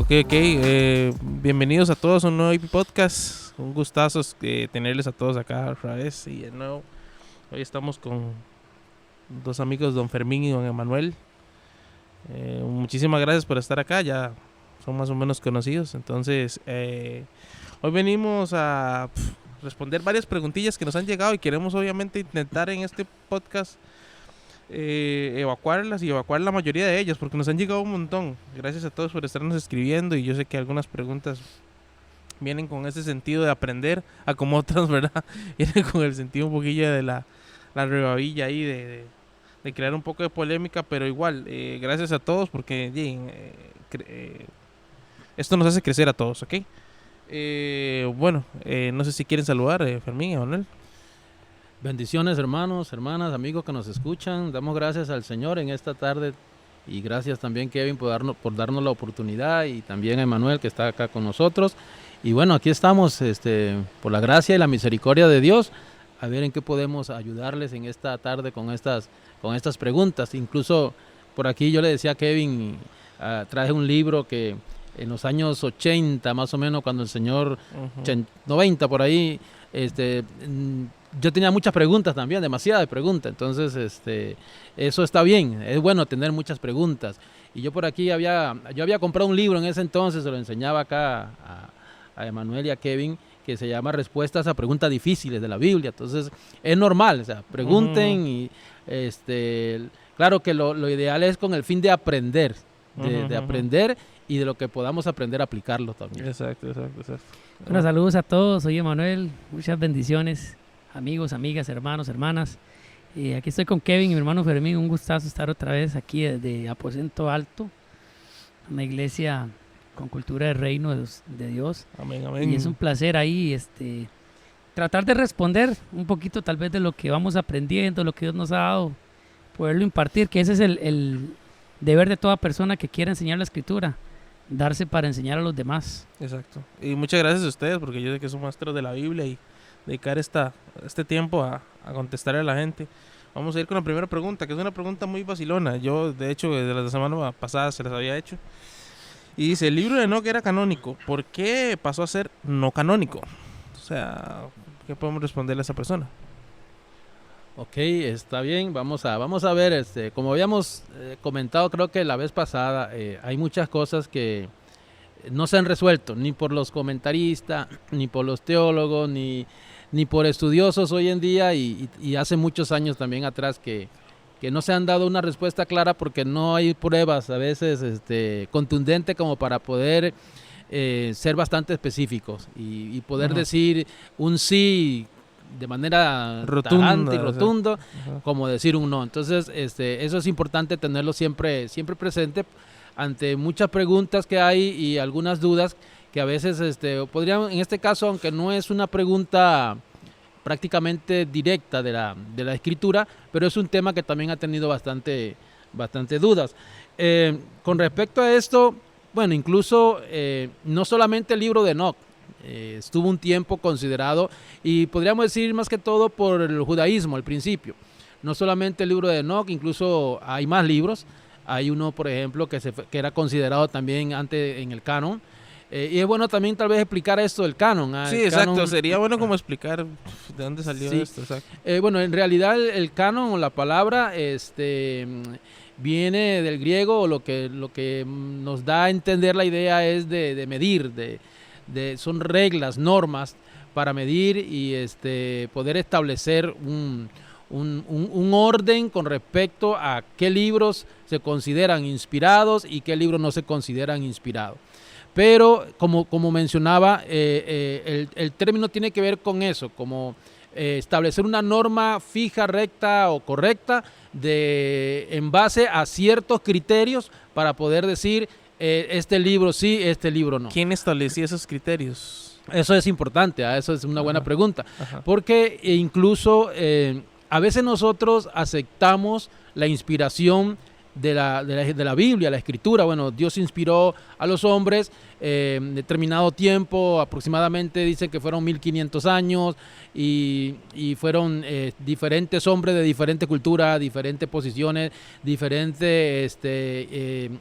Ok, bienvenidos a todos a un nuevo podcast. Un gustazo tenerles a todos acá otra vez. Y de nuevo, hoy estamos con dos amigos, don Fermín y don Emanuel. Muchísimas gracias por estar acá, ya son más o menos conocidos. Entonces, hoy venimos a responder varias preguntillas que nos han llegado y queremos obviamente intentar en este podcast evacuarlas y evacuar la mayoría de ellas, porque nos han llegado un montón. Gracias a todos por estarnos escribiendo, y yo sé que algunas preguntas vienen con ese sentido de aprender, a como otras, ¿verdad? Vienen con el sentido un poquillo de la rebabilla ahí de crear un poco de polémica, pero igual, gracias a todos, porque esto nos hace crecer a todos, ¿ok? No sé si quieren saludar, Fermín, Emanuel. Bendiciones, hermanos, hermanas, amigos que nos escuchan. Damos gracias al Señor en esta tarde y gracias también, Kevin, por darnos la oportunidad, y también a Emanuel, que está acá con nosotros. Y bueno, aquí estamos por la gracia y la misericordia de Dios, a ver en qué podemos ayudarles en esta tarde con estas preguntas. Incluso por aquí yo le decía a Kevin, traje un libro que en los años 80, más o menos, cuando el Señor, 90 por ahí, yo tenía muchas preguntas también, demasiadas preguntas. Entonces, eso está bien, es bueno tener muchas preguntas. Y yo por aquí yo había comprado un libro en ese entonces, se lo enseñaba acá a Emanuel y a Kevin, que se llama Respuestas a Preguntas Difíciles de la Biblia. Entonces, es normal, o sea, pregunten y claro que lo ideal es con el fin de aprender, de aprender, y de lo que podamos aprender a aplicarlo también. Exacto. Bueno, saludos a todos, soy Emanuel, muchas bendiciones, amigos, amigas, hermanos, hermanas. Aquí estoy con Kevin y mi hermano Fermín, un gustazo estar otra vez aquí desde Aposento Alto, una iglesia con cultura de reino de Dios. Amén, amén. Y es un placer ahí tratar de responder un poquito tal vez de lo que vamos aprendiendo, lo que Dios nos ha dado, poderlo impartir, que ese es el deber de toda persona que quiera enseñar la Escritura, darse para enseñar a los demás. Exacto. Y muchas gracias a ustedes, porque yo sé que son maestros de la Biblia, y dedicar este tiempo a contestarle a la gente. Vamos a ir con la primera pregunta, que es una pregunta muy vacilona. Yo, de hecho, desde la semana pasada se las había hecho. Y dice, el libro de Enoc era canónico, ¿por qué pasó a ser no canónico? O sea, ¿qué podemos responderle a esa persona? Ok, está bien, vamos a ver, como habíamos comentado, creo que la vez pasada, hay muchas cosas que no se han resuelto, ni por los comentaristas, ni por los teólogos, ni por estudiosos hoy en día, y hace muchos años también atrás que no se han dado una respuesta clara, porque no hay pruebas a veces contundentes como para poder ser bastante específicos y poder decir un sí de manera tajante y rotundo, como decir un no. Entonces, eso es importante tenerlo siempre presente ante muchas preguntas que hay y algunas dudas que a veces podrían, en este caso, aunque no es una pregunta prácticamente directa de la Escritura, pero es un tema que también ha tenido bastante dudas. Con respecto a esto, bueno, incluso no solamente el libro de Enoc estuvo un tiempo considerado, y podríamos decir más que todo por el judaísmo al principio. No solamente el libro de Enoc, incluso hay más libros. Hay uno, por ejemplo, que era considerado también antes en el canon. Y es bueno también tal vez explicar esto del canon. Sí, exacto. Canon, sería bueno como explicar de dónde salió esto. Bueno, en realidad el canon o la palabra viene del griego, o lo que nos da a entender la idea es de medir, son reglas, normas para medir y poder establecer un orden con respecto a qué libros se consideran inspirados y qué libros no se consideran inspirados. Pero como mencionaba, el término tiene que ver con eso, como establecer una norma fija, recta o correcta en base a ciertos criterios para poder decir este libro sí, este libro no. ¿Quién establecía esos criterios? Eso es importante, eso es una buena pregunta, porque incluso a veces nosotros aceptamos la inspiración de la Biblia, la Escritura. Bueno, Dios inspiró a los hombres determinado tiempo, aproximadamente dicen que fueron 1500 años, y fueron diferentes hombres de diferente cultura, diferentes posiciones, diferentes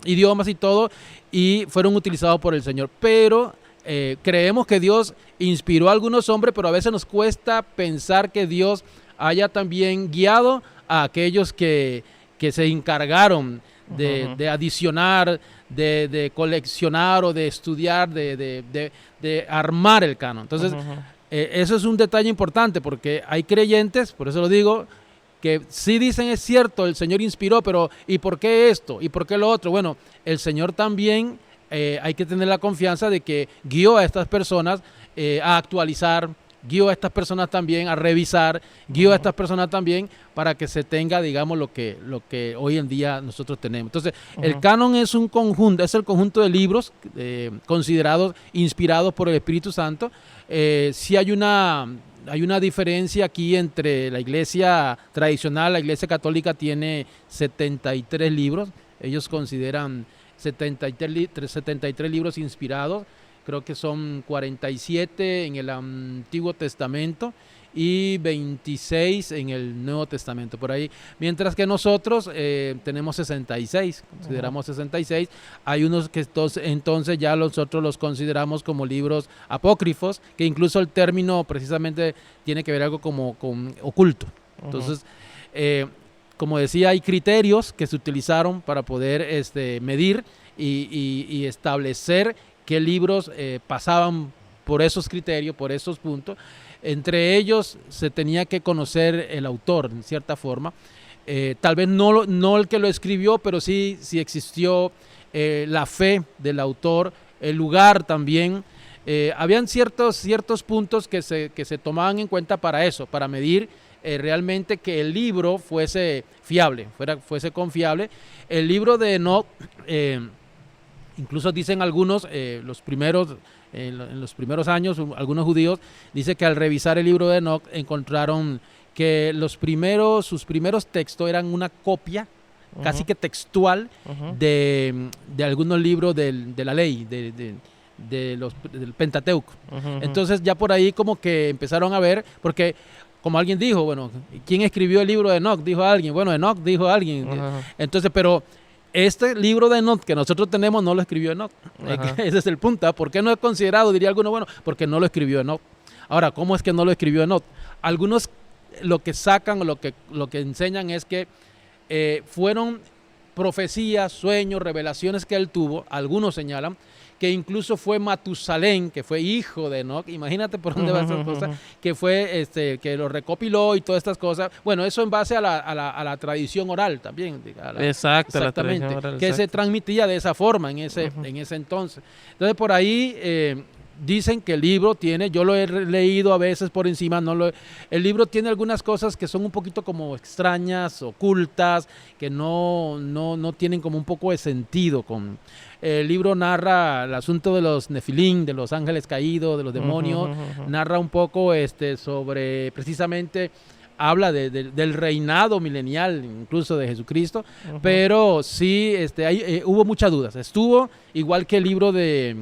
idiomas y todo, y fueron utilizados por el Señor. Pero creemos que Dios inspiró a algunos hombres, pero a veces nos cuesta pensar que Dios haya también guiado a aquellos que se encargaron de adicionar, de coleccionar o de estudiar, de armar el canon. Entonces, eso es un detalle importante, porque hay creyentes, por eso lo digo, que sí dicen es cierto, el Señor inspiró, pero ¿y por qué esto? ¿Y por qué lo otro? Bueno, el Señor también hay que tener la confianza de que guió a estas personas a actualizar, guió a estas personas también a revisar, guió a estas personas también para que se tenga, digamos, lo que hoy en día nosotros tenemos. Entonces, el canon es un conjunto, es el conjunto de libros considerados, inspirados por el Espíritu Santo. Sí hay una diferencia aquí entre la iglesia tradicional. La iglesia católica tiene 73 libros, ellos consideran 73 libros inspirados. Creo que son 47 en el Antiguo Testamento y 26 en el Nuevo Testamento, por ahí. Mientras que nosotros tenemos 66, consideramos 66. Hay unos que entonces ya nosotros los consideramos como libros apócrifos, que incluso el término precisamente tiene que ver algo como con oculto. Entonces, como decía, hay criterios que se utilizaron para poder medir y establecer qué libros pasaban por esos criterios, por esos puntos. Entre ellos se tenía que conocer el autor, en cierta forma. Tal vez no el que lo escribió, pero sí existió la fe del autor, el lugar también. Habían ciertos puntos que se tomaban en cuenta para eso, para medir realmente que el libro fuese fiable, fuese confiable. El libro de Enoch, incluso dicen algunos, en los primeros años, algunos judíos, dice que al revisar el libro de Enoch encontraron que sus primeros textos eran una copia casi que textual de algunos libros de la ley, del Pentateuco. Entonces ya por ahí como que empezaron a ver, porque como alguien dijo, bueno, ¿quién escribió el libro de Enoch? Dijo alguien. Bueno, Enoch dijo alguien. Entonces, pero este libro de Enoch que nosotros tenemos no lo escribió Enoch. Ese es el punto. ¿Por qué no es considerado? Diría alguno, bueno, porque no lo escribió Enoch. Ahora, ¿cómo es que no lo escribió Enoch? Algunos lo que sacan o lo que enseñan es que fueron profecías, sueños, revelaciones que él tuvo. Algunos señalan que incluso fue Matusalén, que fue hijo de Enoch. Imagínate por dónde va esa cosa, que fue que lo recopiló y todas estas cosas. Bueno, eso en base a la tradición oral también. Exactamente. La tradición oral, que se transmitía de esa forma en ese entonces. Entonces, por ahí dicen que el libro tiene, yo lo he leído a veces por encima, el libro tiene algunas cosas que son un poquito como extrañas, ocultas, que no tienen como un poco de sentido. El libro narra el asunto de los Nefilim, de los ángeles caídos, de los demonios, narra un poco sobre, precisamente, habla del reinado milenial, incluso de Jesucristo, pero sí hubo muchas dudas. Estuvo igual que el libro de,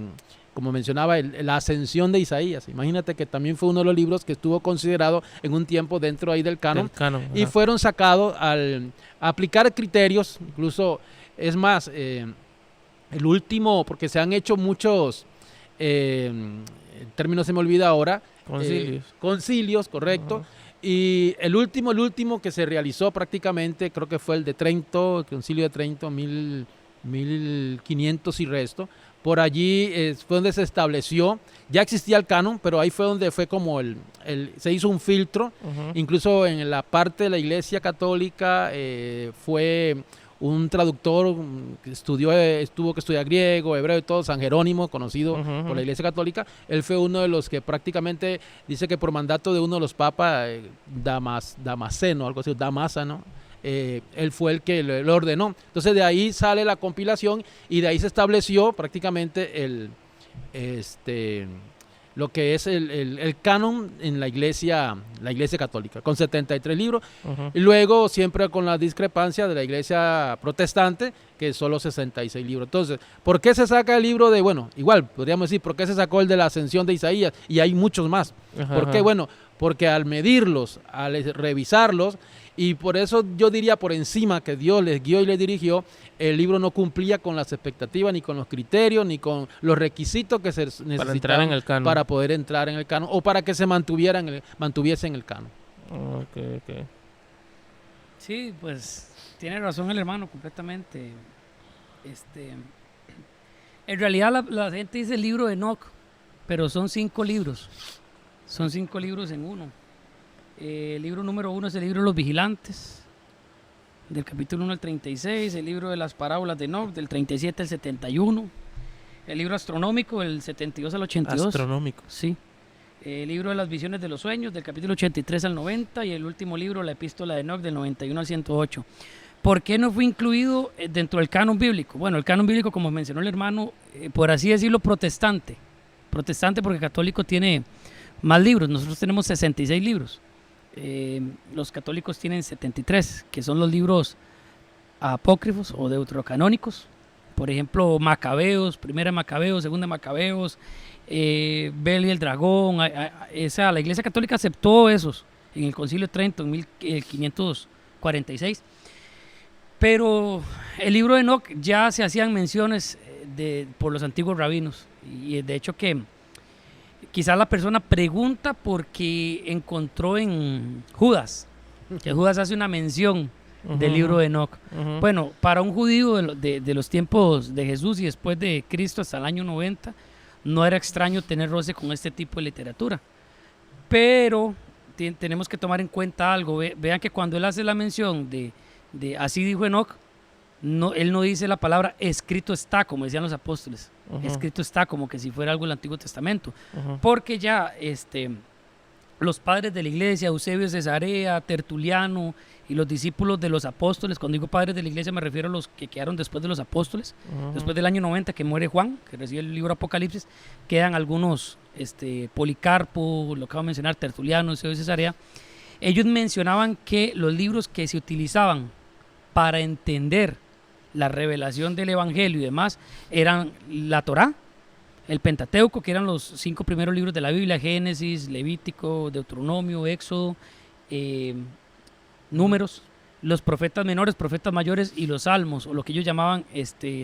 como mencionaba, la ascensión de Isaías. Imagínate que también fue uno de los libros que estuvo considerado en un tiempo dentro ahí del canon, y fueron sacados al aplicar criterios, incluso, es más, el último, porque se han hecho muchos, el término se me olvida ahora, concilios, correcto. Y el último que se realizó prácticamente, creo que fue el de Trento, el concilio de Trento, 1500 y resto. Por allí fue donde se estableció, ya existía el canon, pero ahí fue donde fue como se hizo un filtro. Incluso en la parte de la Iglesia Católica fue un traductor que tuvo que estudiar griego, hebreo y todo, San Jerónimo, conocido por la Iglesia Católica. Él fue uno de los que prácticamente dice que por mandato de uno de los papas, Damasceno, algo así, Damasano, él fue el que lo ordenó. Entonces de ahí sale la compilación y de ahí se estableció prácticamente lo que es el canon en la iglesia católica, con 73 libros, y luego siempre con la discrepancia de la iglesia protestante, que es solo 66 libros. Entonces, ¿por qué se saca el libro de, bueno, igual, podríamos decir, ¿por qué se sacó el de la ascensión de Isaías? Y hay muchos más. ¿Por qué? Bueno, porque al medirlos, al revisarlos, y por eso yo diría por encima que Dios les guió y les dirigió, el libro no cumplía con las expectativas, ni con los criterios, ni con los requisitos que se necesitaban para poder entrar en el canon, o para que se mantuviese en el canon. Ok. Sí, pues tiene razón el hermano completamente. En realidad la gente dice el libro de Enoc, pero son 5 libros. Son 5 libros en uno. El libro número 1 es el libro de los vigilantes, del capítulo 1 al 36, el libro de las parábolas de Enoc, del 37 al 71, el libro astronómico, del 72 al 82. Astronómico. Sí. El libro de las visiones de los sueños, del capítulo 83 al 90, y el último libro, la epístola de Enoc, del 91 al 108. ¿Por qué no fue incluido dentro del canon bíblico? Bueno, el canon bíblico, como mencionó el hermano, por así decirlo, protestante. Protestante porque católico tiene más libros. Nosotros tenemos 66 libros. Los católicos tienen 73, que son los libros apócrifos o deuterocanónicos. Por ejemplo, Macabeos, Primera de Macabeos, Segunda de Macabeos, Bel y el Dragón. La Iglesia Católica aceptó esos en el Concilio de Trento en 1546. Pero el libro de Enoc ya se hacían menciones por los antiguos rabinos. Y de hecho que quizás la persona pregunta porque encontró en Judas, que Judas hace una mención del libro de Enoc. Bueno, para un judío de los tiempos de Jesús y después de Cristo hasta el año 90, no era extraño tener roce con este tipo de literatura. Pero tenemos que tomar en cuenta algo. Vean que cuando él hace la mención de así dijo Enoc, él no dice la palabra escrito está, como decían los apóstoles. Escrito está, como que si fuera algo del Antiguo Testamento. Porque ya los padres de la iglesia, Eusebio de Cesarea, Tertuliano y los discípulos de los apóstoles, cuando digo padres de la iglesia me refiero a los que quedaron después de los apóstoles, después del año 90 que muere Juan, que recibe el libro Apocalipsis, quedan algunos, Policarpo, lo acabo de mencionar, Tertuliano, Eusebio de Cesarea. Ellos mencionaban que los libros que se utilizaban para entender la revelación del Evangelio y demás eran la Torá, el Pentateuco, que eran los 5 primeros libros de la Biblia, Génesis, Levítico, Deuteronomio, Éxodo, Números, los profetas menores, profetas mayores y los salmos, o lo que ellos llamaban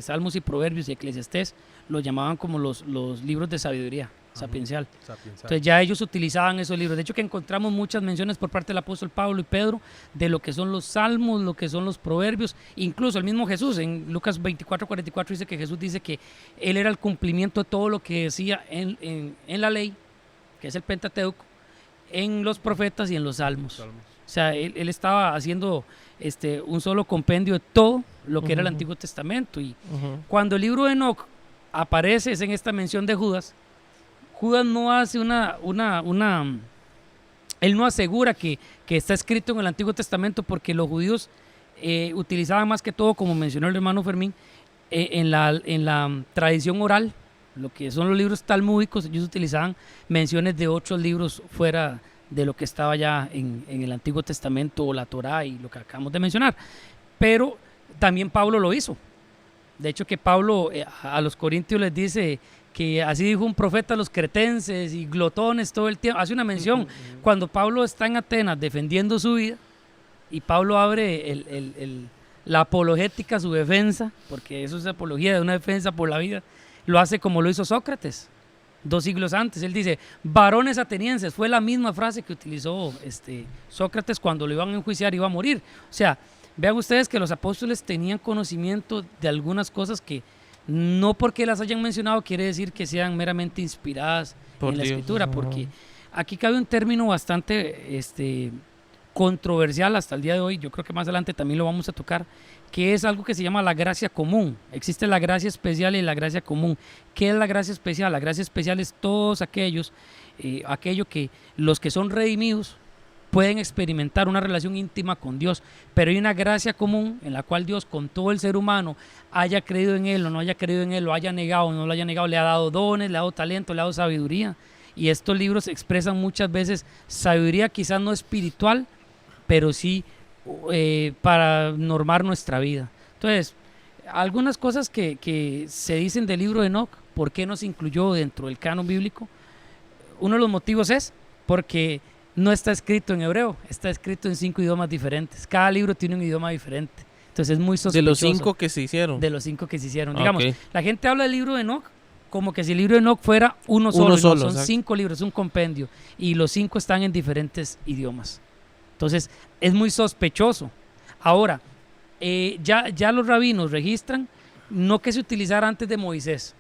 salmos y proverbios y eclesiastés, lo llamaban como los libros de sabiduría sapiencial. Entonces ya ellos utilizaban esos libros. De hecho que encontramos muchas menciones por parte del apóstol Pablo y Pedro de lo que son los salmos, lo que son los proverbios, incluso el mismo Jesús en Lucas 24:44 dice que Jesús dice que él era el cumplimiento de todo lo que decía en la ley, que es el Pentateuco, en los profetas y en los salmos. O sea, él estaba haciendo un solo compendio de todo lo que era el Antiguo Testamento. Y cuando el libro de Enoc aparece es en esta mención de Judas. Judas no hace él no asegura que está escrito en el Antiguo Testamento porque los judíos utilizaban más que todo, como mencionó el hermano Fermín, en la tradición oral, lo que son los libros talmúdicos, ellos utilizaban menciones de otros libros fuera de lo que estaba ya en el Antiguo Testamento o la Torá y lo que acabamos de mencionar. Pero también Pablo lo hizo. De hecho que Pablo a los corintios les dice que así dijo un profeta a los cretenses y glotones todo el tiempo. Hace una mención cuando Pablo está en Atenas defendiendo su vida y Pablo abre la apologética, su defensa, porque eso es apología de una defensa por la vida, lo hace como lo hizo Sócrates 2 siglos antes. Él dice, varones atenienses, fue la misma frase que utilizó Sócrates cuando lo iban a enjuiciar, iba a morir. O sea, vean ustedes que los apóstoles tenían conocimiento de algunas cosas que no porque las hayan mencionado quiere decir que sean meramente inspiradas en la escritura, porque aquí cabe un término bastante controversial hasta el día de hoy, yo creo que más adelante también lo vamos a tocar, que es algo que se llama la gracia común. Existe la gracia especial y la gracia común. ¿Qué es la gracia especial? La gracia especial es todos aquello que los que son redimidos pueden experimentar una relación íntima con Dios, pero hay una gracia común en la cual Dios con todo el ser humano, haya creído en él o no haya creído en él, lo haya negado o no lo haya negado, le ha dado dones, le ha dado talento, le ha dado sabiduría, y estos libros expresan muchas veces sabiduría quizás no espiritual, pero sí para normar nuestra vida. Entonces, algunas cosas que se dicen del libro de Enoc, ¿por qué no se incluyó dentro del canon bíblico? Uno de los motivos es porque no está escrito en hebreo, está escrito en 5 idiomas diferentes. Cada libro tiene un idioma diferente. Entonces es muy sospechoso. De los 5 que se hicieron. De los 5 que se hicieron. Ok. Digamos, la gente habla del libro de Enoc como que si el libro de Enoc fuera uno solo. solo, Son exacto. 5 libros, un compendio. Y los 5 están en diferentes idiomas. Entonces es muy sospechoso. Ahora, ya los rabinos registran no que se utilizara antes de Moisés,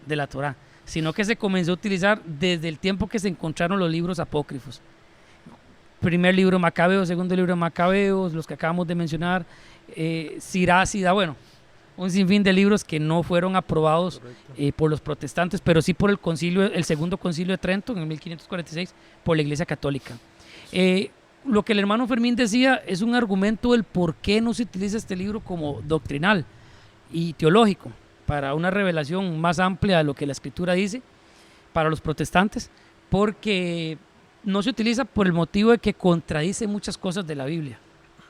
de la Torá, sino que se comenzó a utilizar desde el tiempo que se encontraron los libros apócrifos. Primer libro de Macabeos, segundo libro de Macabeos, los que acabamos de mencionar, Sirá, bueno, un sinfín de libros que no fueron aprobados por los protestantes, pero sí por el segundo concilio de Trento en 1546 por la Iglesia Católica. Lo que el hermano Fermín decía es un argumento del por qué no se utiliza este libro como doctrinal y teológico para una revelación más amplia de lo que la Escritura dice para los protestantes, porque no se utiliza por el motivo de que contradice muchas cosas de la Biblia.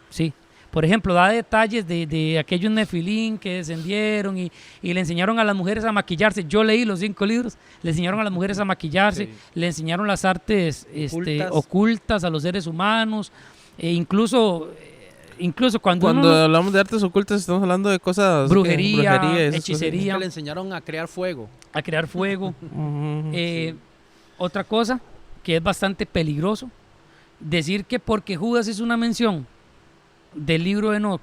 Sí. Por ejemplo, da detalles de aquellos nefilín que descendieron y le enseñaron a las mujeres a maquillarse. Yo leí los 5 libros, le enseñaron a las mujeres a maquillarse, le enseñaron las artes ocultas a los seres humanos, incluso cuando hablamos de artes ocultas estamos hablando de cosas... brujería, esas hechicería. Que le enseñaron a crear fuego. A crear fuego. Sí. Otra cosa que es bastante peligroso, decir que porque Judas es una mención del libro de Enoc,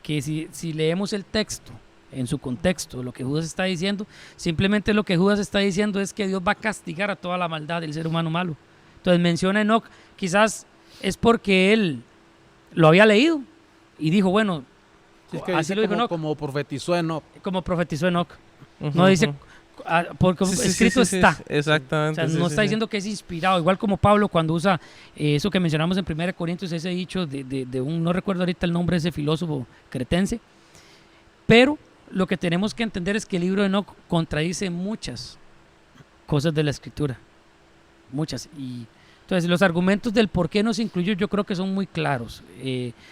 que si leemos el texto en su contexto, lo que Judas está diciendo, simplemente lo que Judas está diciendo es que Dios va a castigar a toda la maldad del ser humano malo. Entonces menciona a Enoc, quizás es porque él lo había leído y dijo, bueno, Sí, es que así dice lo dijo Enoc, como profetizó Enoc. como profetizó Enoc. Ujú, No dice, ujú. porque Sí, sí, escrito sí, sí, está. sí, exactamente. O sea, sí, no sí, está sí. diciendo que es inspirado, igual como Pablo cuando usa eso que mencionamos en 1 Corintios, ese dicho de un, no recuerdo ahorita el nombre de ese filósofo cretense, pero lo que tenemos que entender es que el libro de Enoc contradice muchas cosas de la Escritura, muchas, y entonces los argumentos del por qué no se incluyó yo creo que son muy claros.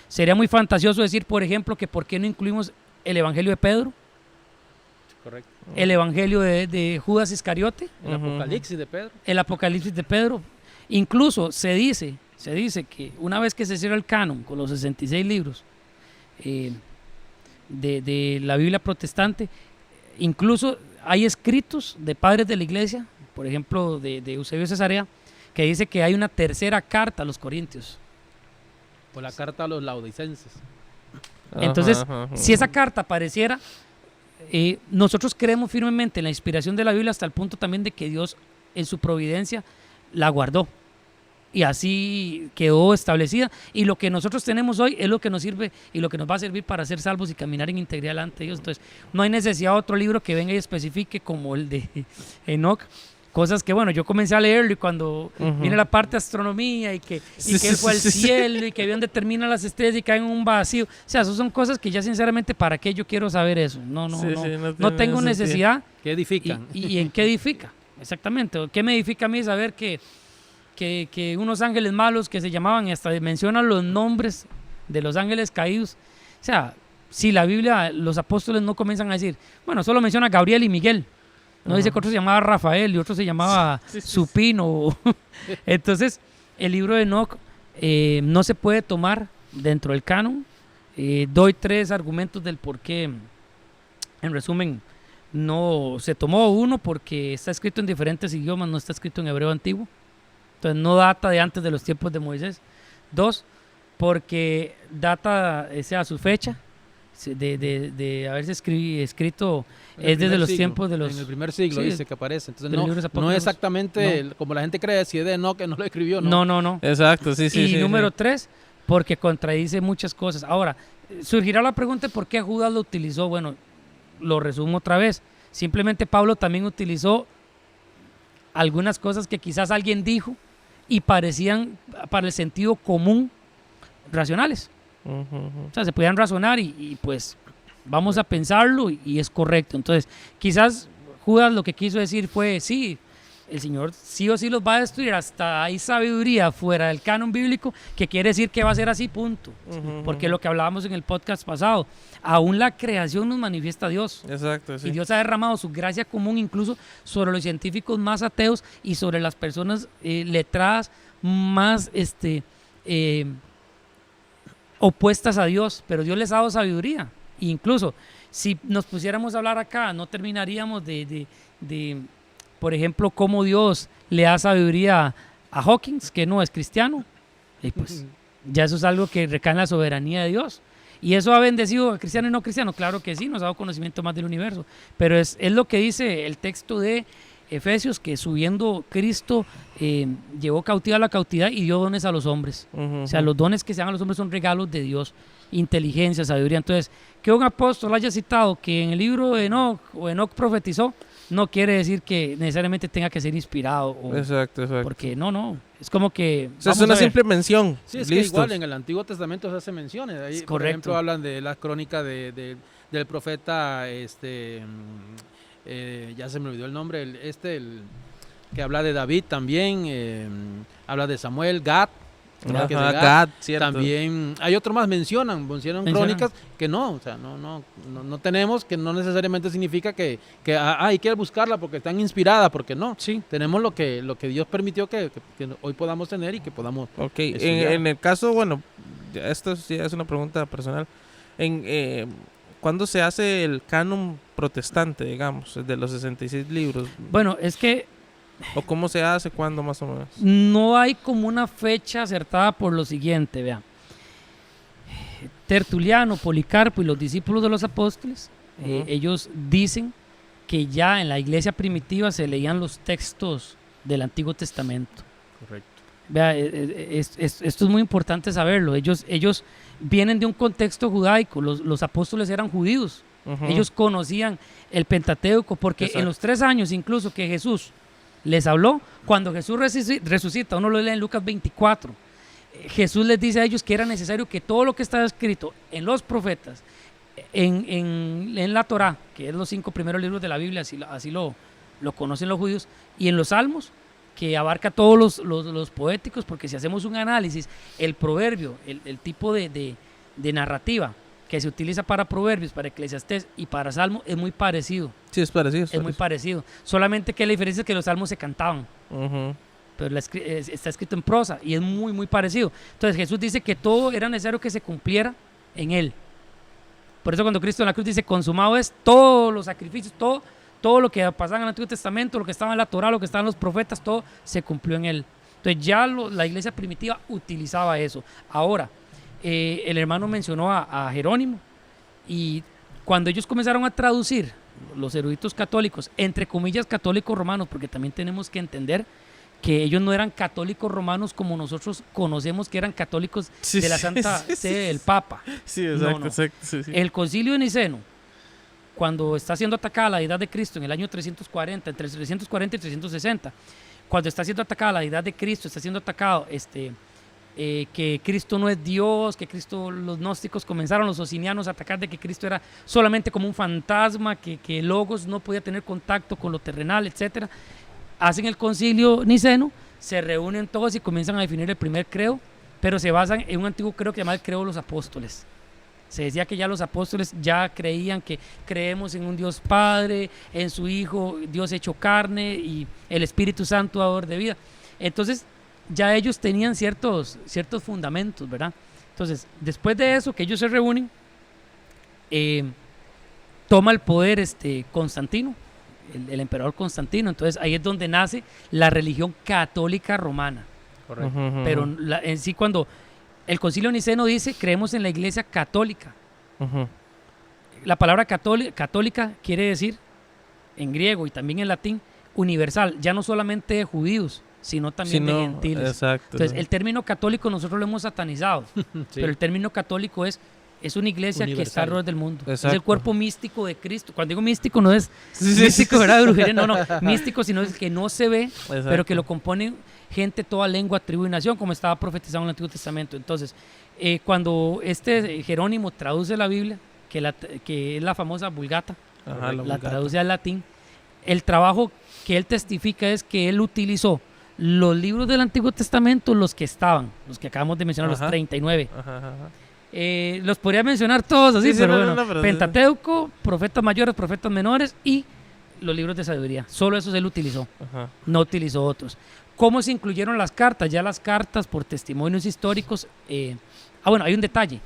Sería muy fantasioso decir, por ejemplo, que por qué no incluimos el Evangelio de Pedro, Correcto. el Evangelio de Judas Iscariote, El Ujú. Apocalipsis de Pedro. el Apocalipsis de Pedro. Incluso se dice que una vez que se cierra el canon con los 66 libros de la Biblia protestante, incluso hay escritos de padres de la iglesia, por ejemplo de Eusebio Cesarea, que dice que hay una tercera carta a los Corintios. O la carta a los laudicenses. Entonces, Ajá, ajá, si esa ajá. carta apareciera, nosotros creemos firmemente en la inspiración de la Biblia hasta el punto también de que Dios en su providencia la guardó y así quedó establecida, y lo que nosotros tenemos hoy es lo que nos sirve y lo que nos va a servir para ser salvos y caminar en integridad delante de Dios. Entonces no hay necesidad de otro libro que venga y especifique como el de Enoc, cosas que bueno, yo comencé a leerlo y cuando Ujú. viene la parte de astronomía y que Sí, él fue al sí, sí, sí. cielo y que vio donde terminan las estrellas y caen en un vacío, o sea, esas son cosas que ya sinceramente, ¿para qué yo quiero saber eso? No Sí, sí, no tiene tengo sentido. necesidad. Que edifican. ¿Y en qué edifica? Exactamente. ¿Qué me edifica a mí saber que unos ángeles malos que se llamaban, y hasta mencionan los nombres de los ángeles caídos? O sea, si la Biblia, los apóstoles no comienzan a decir, bueno, solo menciona a Gabriel y Miguel. No dice que otro se llamaba Rafael y otro se llamaba Sí, sí, sí. Supino. Entonces, el libro de Enoc no se puede tomar dentro del canon. Doy 3 argumentos del por qué, en resumen, no se tomó. Uno, porque está escrito en diferentes idiomas, no está escrito en hebreo antiguo, entonces no data de antes de los tiempos de Moisés. 2, porque data, sea su fecha de haberse escrito En el es desde primer los siglo, tiempos de los... En el primer siglo Sí, dice que aparece. Entonces de los libros no apócrifos. exactamente como la gente cree, si es de Enoc que no lo escribió, ¿no? No. Exacto, sí, sí. Y sí, número sí. 3, porque contradice muchas cosas. Ahora, surgirá la pregunta de por qué Judas lo utilizó. Bueno, lo resumo otra vez. Simplemente Pablo también utilizó algunas cosas que quizás alguien dijo y parecían para el sentido común racionales. Ujú, ujú. O sea, se podían razonar y pues vamos a pensarlo y es correcto. Entonces, quizás Judas lo que quiso decir fue, sí, el Señor sí o sí los va a destruir. Hasta hay sabiduría fuera del canon bíblico que quiere decir que va a ser así, punto. Porque lo que hablábamos en el podcast pasado, aún la creación nos manifiesta a Dios. Exacto, sí. Y Dios ha derramado su gracia común incluso sobre los científicos más ateos y sobre las personas letradas más opuestas a Dios. Pero Dios les ha dado sabiduría. E incluso si nos pusiéramos a hablar acá, no terminaríamos de por ejemplo, cómo Dios le da sabiduría a Hawkins, que no es cristiano. Y pues ya eso es algo que recae en la soberanía de Dios. ¿Y eso ha bendecido a cristiano y no cristiano? Claro que sí, nos ha dado conocimiento más del universo. Pero es lo que dice el texto de Efesios, que subiendo Cristo llevó cautiva la cautividad y dio dones a los hombres. O sea, los dones que se dan a los hombres son regalos de Dios, inteligencia, sabiduría. Entonces, que un apóstol haya citado que en el libro de Enoch, o Enoch profetizó, no quiere decir que necesariamente tenga que ser inspirado. Exacto. Porque no. Es como que... O sea, es una simple mención. Sí, es que igual en el Antiguo Testamento se hace menciones. Ahí, Es por ejemplo, correcto. hablan de la crónica del profeta, ya se me olvidó el nombre, el que habla de David también, habla de Samuel, Gad. creo que es de Gad. Gad, cierto. También hay otro más, mencionan crónicas que no, o sea, no tenemos, que no necesariamente significa que hay que buscarla porque están inspiradas, porque no. Sí. Tenemos lo que Dios permitió que hoy podamos tener y que podamos Ok, estudiar. en el caso, bueno, esto sí es una pregunta personal. ¿Cuándo se hace el canon protestante, digamos, de los 66 libros? Bueno, es que ¿O cómo se hace? ¿Cuándo más o menos? no hay como una fecha acertada por lo siguiente, vea. Tertuliano, Policarpo y los discípulos de los apóstoles, ellos dicen que ya en la iglesia primitiva se leían los textos del Antiguo Testamento. Correcto. Vea, esto es muy importante saberlo. Ellos vienen de un contexto judaico, los apóstoles eran judíos. Ellos conocían el Pentateuco porque Exacto. en los 3 años incluso que Jesús les habló, cuando Jesús resucita, uno lo lee en Lucas 24, Jesús les dice a ellos que era necesario que todo lo que estaba escrito en los profetas, en la Torá, que es los 5 primeros libros de la Biblia, así lo conocen los judíos, y en los salmos, que abarca todos los poéticos, porque si hacemos un análisis, el proverbio, el tipo de narrativa que se utiliza para proverbios, para Eclesiastés y para salmos es muy parecido. Sí, es parecido. Es muy parecido. Solamente que la diferencia es que los salmos se cantaban, Ujú. pero está escrito en prosa y es muy, muy parecido. Entonces Jesús dice que todo era necesario que se cumpliera en Él. Por eso cuando Cristo en la cruz dice consumado es, todos los sacrificios, todo lo que pasaba en el Antiguo Testamento, lo que estaba en la Torá, lo que estaban los profetas, todo se cumplió en Él. Entonces ya la iglesia primitiva utilizaba eso. Ahora, el hermano mencionó a Jerónimo, y cuando ellos comenzaron a traducir, los eruditos católicos, entre comillas católicos romanos, porque también tenemos que entender que ellos no eran católicos romanos como nosotros conocemos que eran católicos de la Santa Sede del Papa. Sí, exacto, No. exacto. Sí. El Concilio de Niceno, cuando está siendo atacada la deidad de Cristo en el año 340, entre 340 y 360, cuando está siendo atacada la deidad de Cristo, está siendo atacado que Cristo no es Dios, que Cristo, los gnósticos comenzaron, los socinianos, a atacar de que Cristo era solamente como un fantasma, que Logos no podía tener contacto con lo terrenal, etcétera. Hacen el concilio niceno, se reúnen todos y comienzan a definir el primer credo, pero se basan en un antiguo credo que se llama el credo de los apóstoles. Se decía que ya los apóstoles ya creían que creemos en un Dios Padre, en su Hijo, Dios hecho carne, y el Espíritu Santo, dador de vida. Entonces, ya ellos tenían ciertos fundamentos, ¿verdad? Entonces, después de eso, que ellos se reúnen, toma el poder Constantino, el emperador Constantino. Entonces, ahí es donde nace la religión católica romana. Correcto. Ujú, ujú. Pero en sí, cuando el Concilio Niceno dice, creemos en la Iglesia católica. Ujú. La palabra católica quiere decir, en griego y también en latín, universal, ya no solamente de judíos, sino también de gentiles. Exacto. Entonces, el término católico nosotros lo hemos satanizado, Sí. pero el término católico es una iglesia que está Universal. alrededor del mundo. Es Exacto. el cuerpo místico de Cristo. Cuando digo místico no es Sí, sí, místico, sí, ¿verdad? De brujería, no, místico, sino es que no se ve, Exacto. pero que lo componen gente, toda lengua, tribu y nación, como estaba profetizado en el Antiguo Testamento. Entonces, cuando Jerónimo traduce la Biblia, que es la famosa Vulgata, Ajá, la Vulgata. traduce al latín, el trabajo que él testifica es que él utilizó los libros del Antiguo Testamento, los que acabamos de mencionar, Ajá. los 39. Ajá, ajá. Los podría mencionar todos así, Sí, pero no, bueno, no, pero- Pentateuco, profetas mayores, profetas menores y los libros de sabiduría. Solo esos él utilizó, Ajá. no utilizó otros. ¿Cómo se incluyeron las cartas? Ya las cartas por testimonios históricos. Bueno, hay un detalle.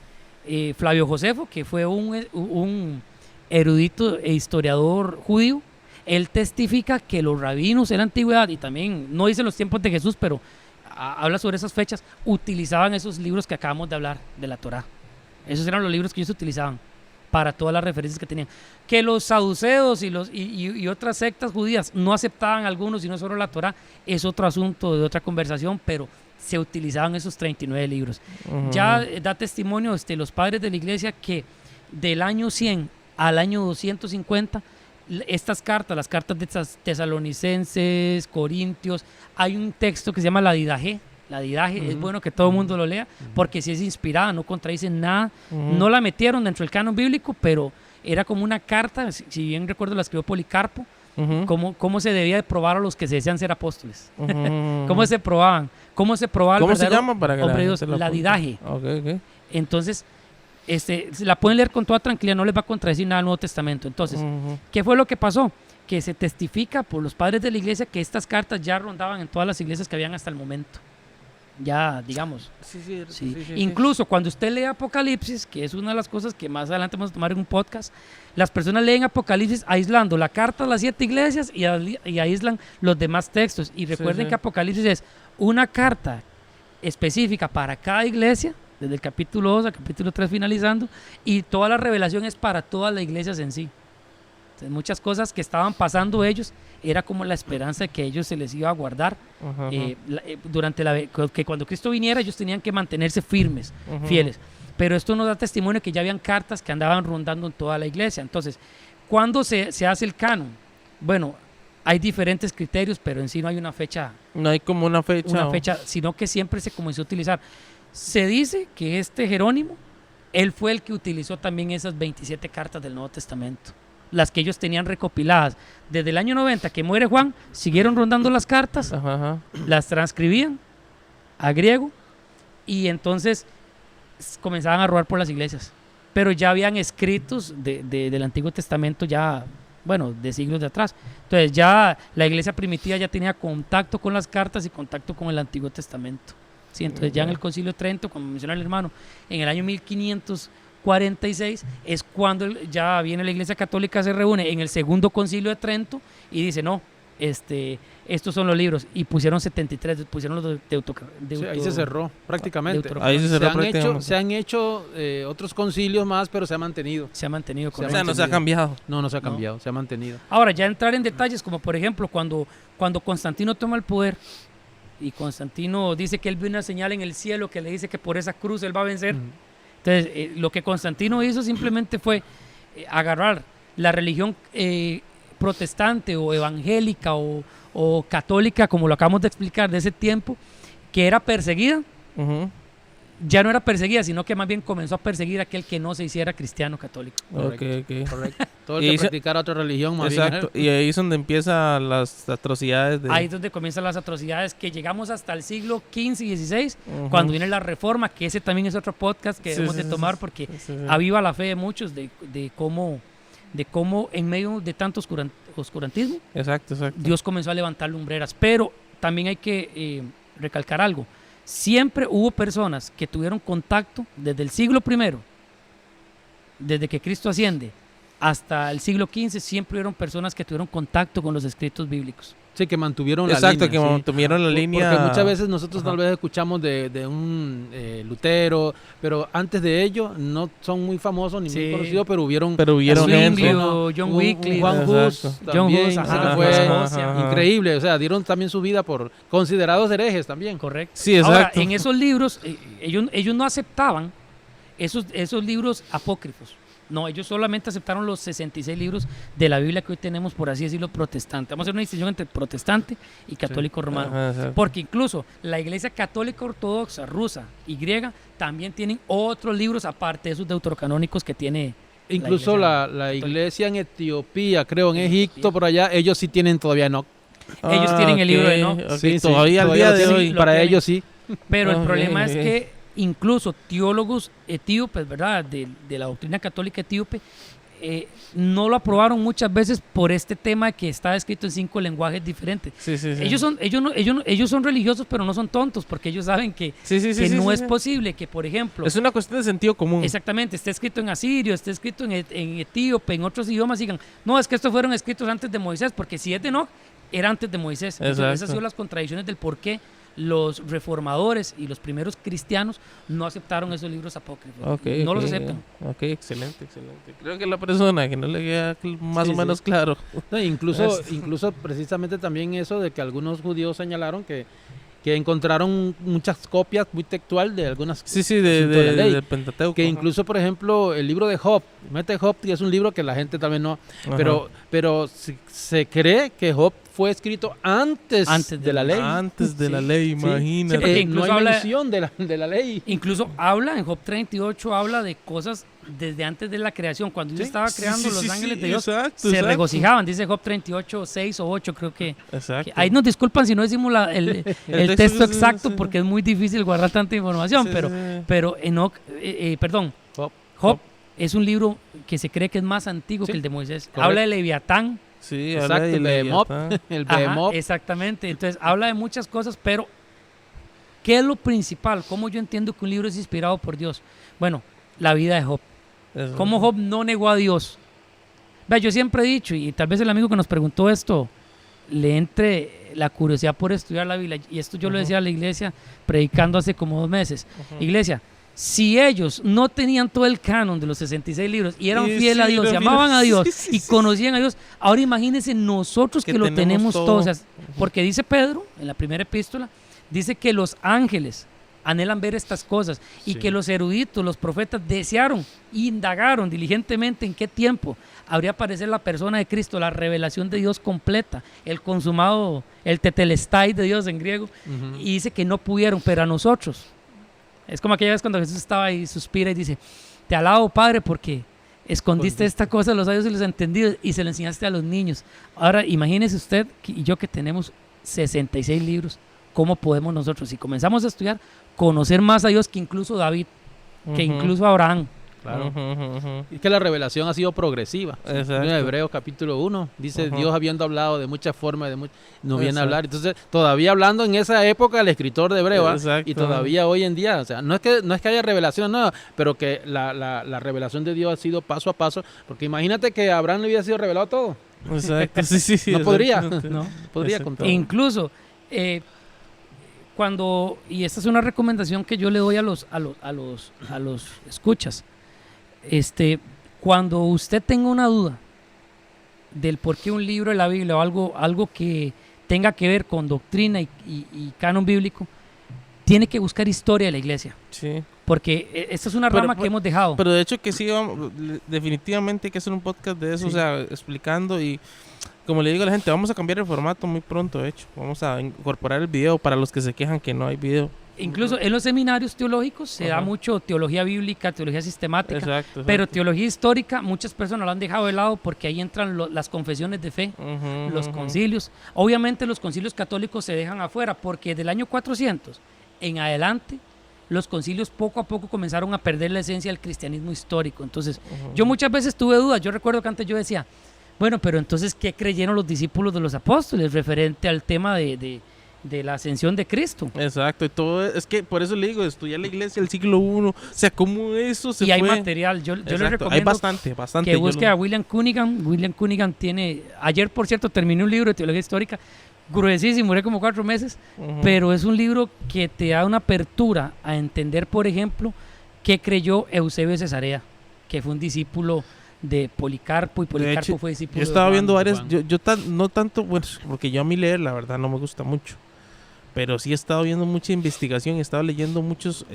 Flavio Josefo, que fue un erudito e historiador judío, él testifica que los rabinos en la antigüedad, y también no dice los tiempos de Jesús, pero habla sobre esas fechas, utilizaban esos libros que acabamos de hablar de la Torá. Esos eran los libros que ellos utilizaban para todas las referencias que tenían. Que los saduceos y otras sectas judías no aceptaban algunos y no solo la Torá, es otro asunto de otra conversación, pero se utilizaban esos 39 libros. Ujú. Ya da testimonio los padres de la iglesia que del año 100 al año 250, estas cartas, las cartas de tesalonicenses, corintios, hay un texto que se llama la Didaje. La Didaje, es bueno que todo el mundo lo lea, porque si es inspirada, no contradice nada. Ujú. No la metieron dentro del canon bíblico, pero era como una carta, si bien recuerdo la escribió Policarpo, Ujú. cómo se debía de probar a los que se decían ser apóstoles. Ujú. ¿Cómo se probaban? ¿Cómo se probaba el ¿Cómo se verdadero llama para que hombre de Dios? gente lo La apunte? Didaje. Ok, ok. Entonces, se la pueden leer con toda tranquilidad, no les va a contradecir nada el Nuevo Testamento. Entonces, Ujú. ¿qué fue lo que pasó? Que se testifica por los padres de la iglesia que estas cartas ya rondaban en todas las iglesias que habían hasta el momento. Ya, digamos. Sí, sí, Sí. sí, sí, Incluso cuando usted lee Apocalipsis, que es una de las cosas que más adelante vamos a tomar en un podcast, las personas leen Apocalipsis aislando la carta a las 7 iglesias y aíslan los demás textos. Y recuerden sí. que Apocalipsis es una carta específica para cada iglesia, desde el capítulo 2 al capítulo 3 finalizando, y toda la revelación es para todas las iglesias en sí. Entonces, muchas cosas que estaban pasando ellos era como la esperanza de que ellos se les iba a guardar Ajá, ajá. que cuando Cristo viniera ellos tenían que mantenerse firmes, Ujú. fieles. Pero esto nos da testimonio que ya habían cartas que andaban rondando en toda la iglesia. Entonces, ¿cuándo se hace el canon? Bueno, hay diferentes criterios, pero en sí no hay una fecha, No hay como una fecha. sino que siempre se comenzó a utilizar. Se dice que Jerónimo, él fue el que utilizó también esas 27 cartas del Nuevo Testamento, las que ellos tenían recopiladas. Desde el año 90 que muere Juan, siguieron rondando las cartas, Ajá, ajá. las transcribían a griego y entonces comenzaban a robar por las iglesias. Pero ya habían escritos del Antiguo Testamento ya, bueno, de siglos de atrás. Entonces ya la iglesia primitiva ya tenía contacto con las cartas y contacto con el Antiguo Testamento. Sí, entonces ya en el Concilio de Trento, como menciona el hermano, en el año 1546 es cuando ya viene la Iglesia Católica, se reúne en el segundo Concilio de Trento y dice, no, estos son los libros, y pusieron 73, pusieron los Sí, ahí se cerró prácticamente. Ahí se cerró prácticamente. Se han hecho otros concilios más, pero se ha mantenido. Se ha mantenido O correcto. sea, no se ha cambiado. No se ha cambiado, se ha mantenido. Ahora, ya entrar en detalles, como por ejemplo, cuando Constantino toma el poder y Constantino dice que él vio una señal en el cielo que le dice que por esa cruz él va a vencer. Entonces, lo que Constantino hizo simplemente fue agarrar la religión protestante o evangélica o católica, como lo acabamos de explicar, de ese tiempo, que era perseguida. Ujú. Ya no era perseguida, sino que más bien comenzó a perseguir a aquel que no se hiciera cristiano católico. Ok, ok. Correcto. Todo el Y que eso- practicara otra religión, más Exacto. bien. Y ahí es donde empiezan las atrocidades de... Ahí es donde comienzan las atrocidades, que llegamos hasta el siglo XV y XVI, Ujú. cuando viene la Reforma, que ese también es otro podcast que Sí, debemos sí, de sí, tomar, sí. porque Sí, sí. aviva la fe de muchos de cómo en medio de tanto oscurantismo, Exacto, exacto. Dios comenzó a levantar lumbreras. Pero también hay que recalcar algo. Siempre hubo personas que tuvieron contacto desde el siglo I, desde que Cristo asciende, hasta el siglo XV, siempre hubieron personas que tuvieron contacto con los escritos bíblicos. Sí, que mantuvieron la Exacto, línea. que sí. mantuvieron la línea... Porque muchas veces nosotros Ajá. tal vez escuchamos de un Lutero, pero antes de ello no son muy famosos ni Sí. muy conocidos, pero huvieron Pero hubieron Zwingli gente. o John un Wycliffe. Juan Hus Exacto. John también, Hus, o sea, ajá, que fue de Escocia. Ajá. increíble, o sea, dieron también su vida por considerados herejes también. Correcto. Sí, Ahora, exacto. en esos libros, ellos no aceptaban esos libros apócrifos. No, ellos solamente aceptaron los 66 libros de la Biblia que hoy tenemos, por así decirlo, protestante. Vamos a hacer una distinción entre protestante y católico romano. Ajá, exacto. Porque incluso la iglesia católica ortodoxa rusa y griega también tienen otros libros aparte de esos deuterocanónicos que tiene Incluso la iglesia en Etiopía, creo, en Egipto, por allá, ellos sí tienen todavía Enoch. Ellos tienen el libro de Enoch. Sí, todavía al día de hoy. Para ellos sí. Pero el Ok, problema es ok. que incluso teólogos etíopes, ¿verdad? De la doctrina católica etíope, no lo aprobaron muchas veces por este tema que está escrito en 5 lenguajes diferentes. Sí, sí, sí. Ellos son religiosos, pero no son tontos, porque ellos saben que no es posible que, por ejemplo, Es una cuestión de sentido común. exactamente, esté escrito en asirio, esté escrito en etíope, en otros idiomas, digan, no, es que estos fueron escritos antes de Moisés, porque si es de Enoch, era antes de Moisés. Entonces, Exacto. esas son las contradicciones del por qué los reformadores y los primeros cristianos no aceptaron esos libros apócrifos. Ok, no ok, los aceptan. Ok, excelente, excelente. Creo que la persona que no le queda más Sí, o menos claro. No, incluso precisamente también eso de que algunos judíos señalaron que encontraron muchas copias muy textual de algunas Sí, asuntos de la ley. del Pentateuco. Que incluso, por ejemplo, el libro de Job, Job, que es un libro que la gente tal vez no, Ajá. pero se cree que Job fue escrito antes de la ley. Antes de la Sí. ley, Sí. imagínate. Sí, porque No incluso hay habla- mención de la ley. Incluso habla, en Job 38, habla de cosas desde antes de la creación. Cuando Dios Sí. estaba creando los ángeles de Dios, exacto, se exacto. regocijaban. Dice Job 38, 6 o 8, creo que. Exacto. Ahí nos disculpan si no decimos el texto, texto sí, sí, exacto, sí. porque es muy difícil guardar tanta información, Sí, pero, sí, sí. pero Enoch, perdón, Job. Job es un libro que se cree que es más antiguo Sí, que el de Moisés. correcto. Habla de Leviatán. Sí, Exacto, habla de el Behemoth. Leviatán. El Ajá, Behemoth. exactamente. Entonces habla de muchas cosas, pero ¿qué es lo principal? ¿Cómo yo entiendo que un libro es inspirado por Dios? Bueno, la vida de Job. Eso. ¿Cómo Job no negó a Dios? Vea, yo siempre he dicho, y tal vez el amigo que nos preguntó esto le entre la curiosidad por estudiar la Biblia, y esto yo lo decía a la iglesia predicando hace como 2 meses. Iglesia, si ellos no tenían todo el canon de los 66 libros y eran Y fieles a sí, Dios, y eran amaban a fieles. Dios Sí, sí, y sí. conocían a Dios, ahora imagínense nosotros que lo tenemos todo. O sea, todo. porque dice Pedro en la primera epístola, dice que los ángeles anhelan ver estas cosas y Sí. que los eruditos, los profetas desearon, indagaron diligentemente en qué tiempo habría aparecer la persona de Cristo, la revelación de Dios completa, el consumado, el tetelestai de Dios en griego, Ujú. y dice que no pudieron, pero a nosotros, es como aquella vez cuando Jesús estaba ahí y suspira y dice, te alabo Padre porque escondiste esta cosa de los sabios y los entendidos y se lo enseñaste a los niños. Ahora imagínese usted y yo que tenemos 66 libros, ¿cómo podemos nosotros, si comenzamos a estudiar, conocer más a Dios que incluso David, que Ujú. incluso Abraham? Claro. Ujú, ujú, ujú. Es que la revelación ha sido progresiva. Exacto. En Hebreos capítulo 1 dice Ajá. Dios habiendo hablado de muchas formas, no viene a Exacto. hablar. Entonces, todavía hablando en esa época el escritor de Hebreo, ¿ah? Exacto. Y todavía hoy en día, o sea, no es que haya revelación nueva, pero que la revelación de Dios ha sido paso a paso, porque imagínate que a Abraham le hubiera sido revelado todo. Exacto, sí, sí, sí. No podría. exactamente. ¿No? Podría con Exacto. todo. Incluso cuando, y esta es una recomendación que yo le doy a los escuchas, cuando usted tenga una duda del por qué un libro de la Biblia o algo que tenga que ver con doctrina y canon bíblico, tiene que buscar historia de la iglesia, Sí. porque esta es una Pero- rama que hemos dejado. Pero de hecho que sí, definitivamente hay que hacer un podcast de eso, Sí. o sea, explicando y como le digo a la gente, vamos a cambiar el formato muy pronto, de hecho. Vamos a incorporar el video para los que se quejan que no hay video. Incluso en los seminarios teológicos se da Ajá. mucho teología bíblica, teología sistemática, Exacto. pero teología histórica muchas personas lo han dejado de lado porque ahí entran las confesiones de fe, los concilios. Obviamente los concilios católicos se dejan afuera porque del año 400 en adelante los concilios poco a poco comenzaron a perder la esencia del cristianismo histórico. Entonces yo muchas veces tuve dudas. Yo recuerdo que antes yo decía, bueno, pero entonces ¿qué creyeron los discípulos de los apóstoles referente al tema de la ascensión de Cristo? Exacto, y todo es que por eso le digo, estudiar la iglesia del siglo I, o sea, cómo eso se Y hay fue. material. Yo le Exacto, hay recomiendo bastante. que yo busque lo- a William Cunningham. William Cunningham tiene, ayer por cierto terminé un libro de teología histórica, gruesísimo, duré como 4 meses, Ujú. pero es un libro que te da una apertura a entender, por ejemplo, qué creyó Eusebio de Cesarea, que fue un discípulo de Policarpo, y Policarpo hecho, fue discípulo Yo estaba de Juan. viendo varias, Juan. no tanto, bueno, porque yo a mí leer, la verdad, no me gusta mucho. Pero sí he estado viendo mucha investigación, he estado leyendo muchos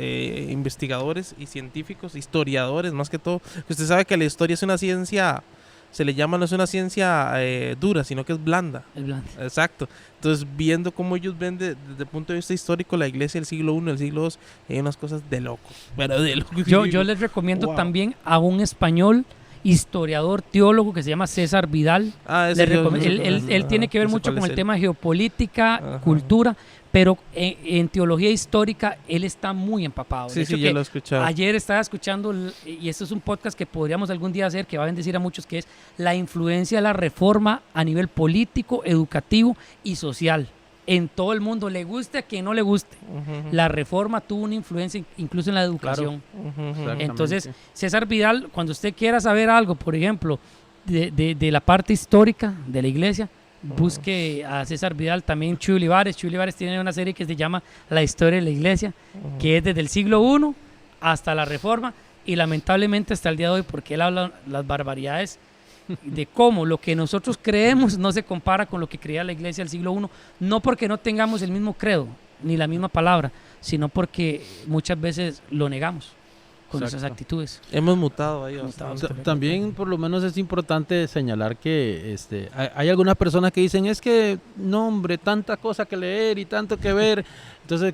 investigadores y científicos, historiadores, más que todo. Que usted sabe que la historia es una ciencia, se le llama, no es una ciencia dura, sino que es blanda. El blanco. Exacto. Entonces, viendo cómo ellos ven desde el punto de vista histórico la iglesia del siglo I, del siglo II, hay unas cosas de locos. Pero de locos. Yo les recomiendo wow. también a un español historiador, teólogo que se llama César Vidal. Ese Él tiene que ver mucho con el tema geopolítica, Ajá. cultura, pero en teología histórica él está muy empapado. Sí, De hecho, sí, que yo lo he escuchado. ayer estaba escuchando, y esto es un podcast que podríamos algún día hacer, que va a bendecir a muchos, que es la influencia de la reforma a nivel político, educativo y social. En todo el mundo, le guste a quien no le guste. Ujú, La reforma tuvo una influencia incluso en la educación. ujú, ujú. Exactamente. Entonces, César Vidal, cuando usted quiera saber algo, por ejemplo, de la parte histórica de la iglesia, busque a César Vidal, también Chuy Olivares. Chuy Olivares tiene una serie que se llama La historia de la iglesia, que es desde el siglo I hasta la Reforma, y lamentablemente hasta el día de hoy, porque él habla las barbaridades de cómo lo que nosotros creemos no se compara con lo que creía la iglesia del siglo I, no porque no tengamos el mismo credo ni la misma palabra, sino porque muchas veces lo negamos con nuestras Exacto. actitudes. Hemos mutado ahí Mutado. bastante. También por lo menos es importante señalar que hay algunas personas que dicen es que no hombre, tanta cosa que leer y tanto que ver, entonces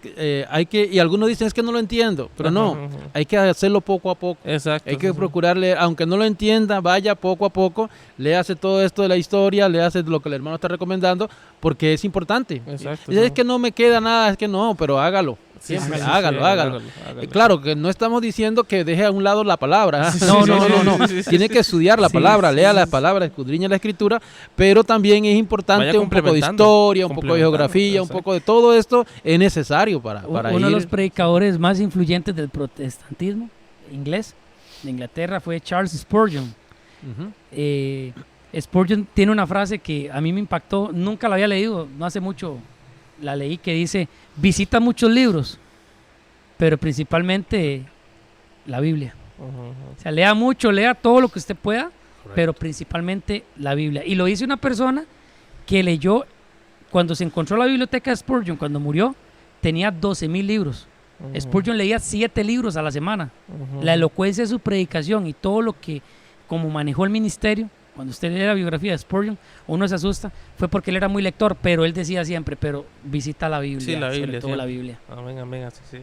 y algunos dicen es que no lo entiendo, pero no, Ajá, ajá. hay que hacerlo poco a poco. Exacto. Hay que sí, sí. procurar leer, aunque no lo entienda, vaya poco a poco, léase todo esto de la historia, léase lo que el hermano está recomendando, porque es importante. Exacto. Y es que no me queda nada, es que no, pero hágalo. Sí, sí, Siempre, sí, hágalo, sí, hágalo. Claro que no estamos diciendo que deje a un lado la palabra. Sí, No, sí, no, sí, no, no. sí, sí, Tiene sí. que estudiar la Sí, palabra, sí, lea sí, la sí. palabra, escudriña la escritura, pero también es importante Vaya un poco de complementando, historia, un poco de complementando, geografía, un exacto. poco de todo esto es necesario para Uno de ir. los predicadores más influyentes del protestantismo inglés de Inglaterra fue Charles Spurgeon. Ujú. Spurgeon tiene una frase que a mí me impactó, nunca la había leído, no hace mucho la leí, que dice: visita muchos libros, pero principalmente la Biblia. O sea, lea mucho, lea todo lo que usted pueda, pero principalmente la Biblia. Y lo dice una persona que leyó, cuando se encontró la biblioteca de Spurgeon, cuando murió, tenía 12,000 libros. Spurgeon leía 7 libros a la semana. La elocuencia de su predicación y todo lo que, como manejó el ministerio, cuando usted lee la biografía de Spurgeon, uno se asusta, fue porque él era muy lector, pero él decía siempre, pero visita la Biblia, Sí, la sobre Biblia, todo sí. la Biblia. Amén, amén, así sí.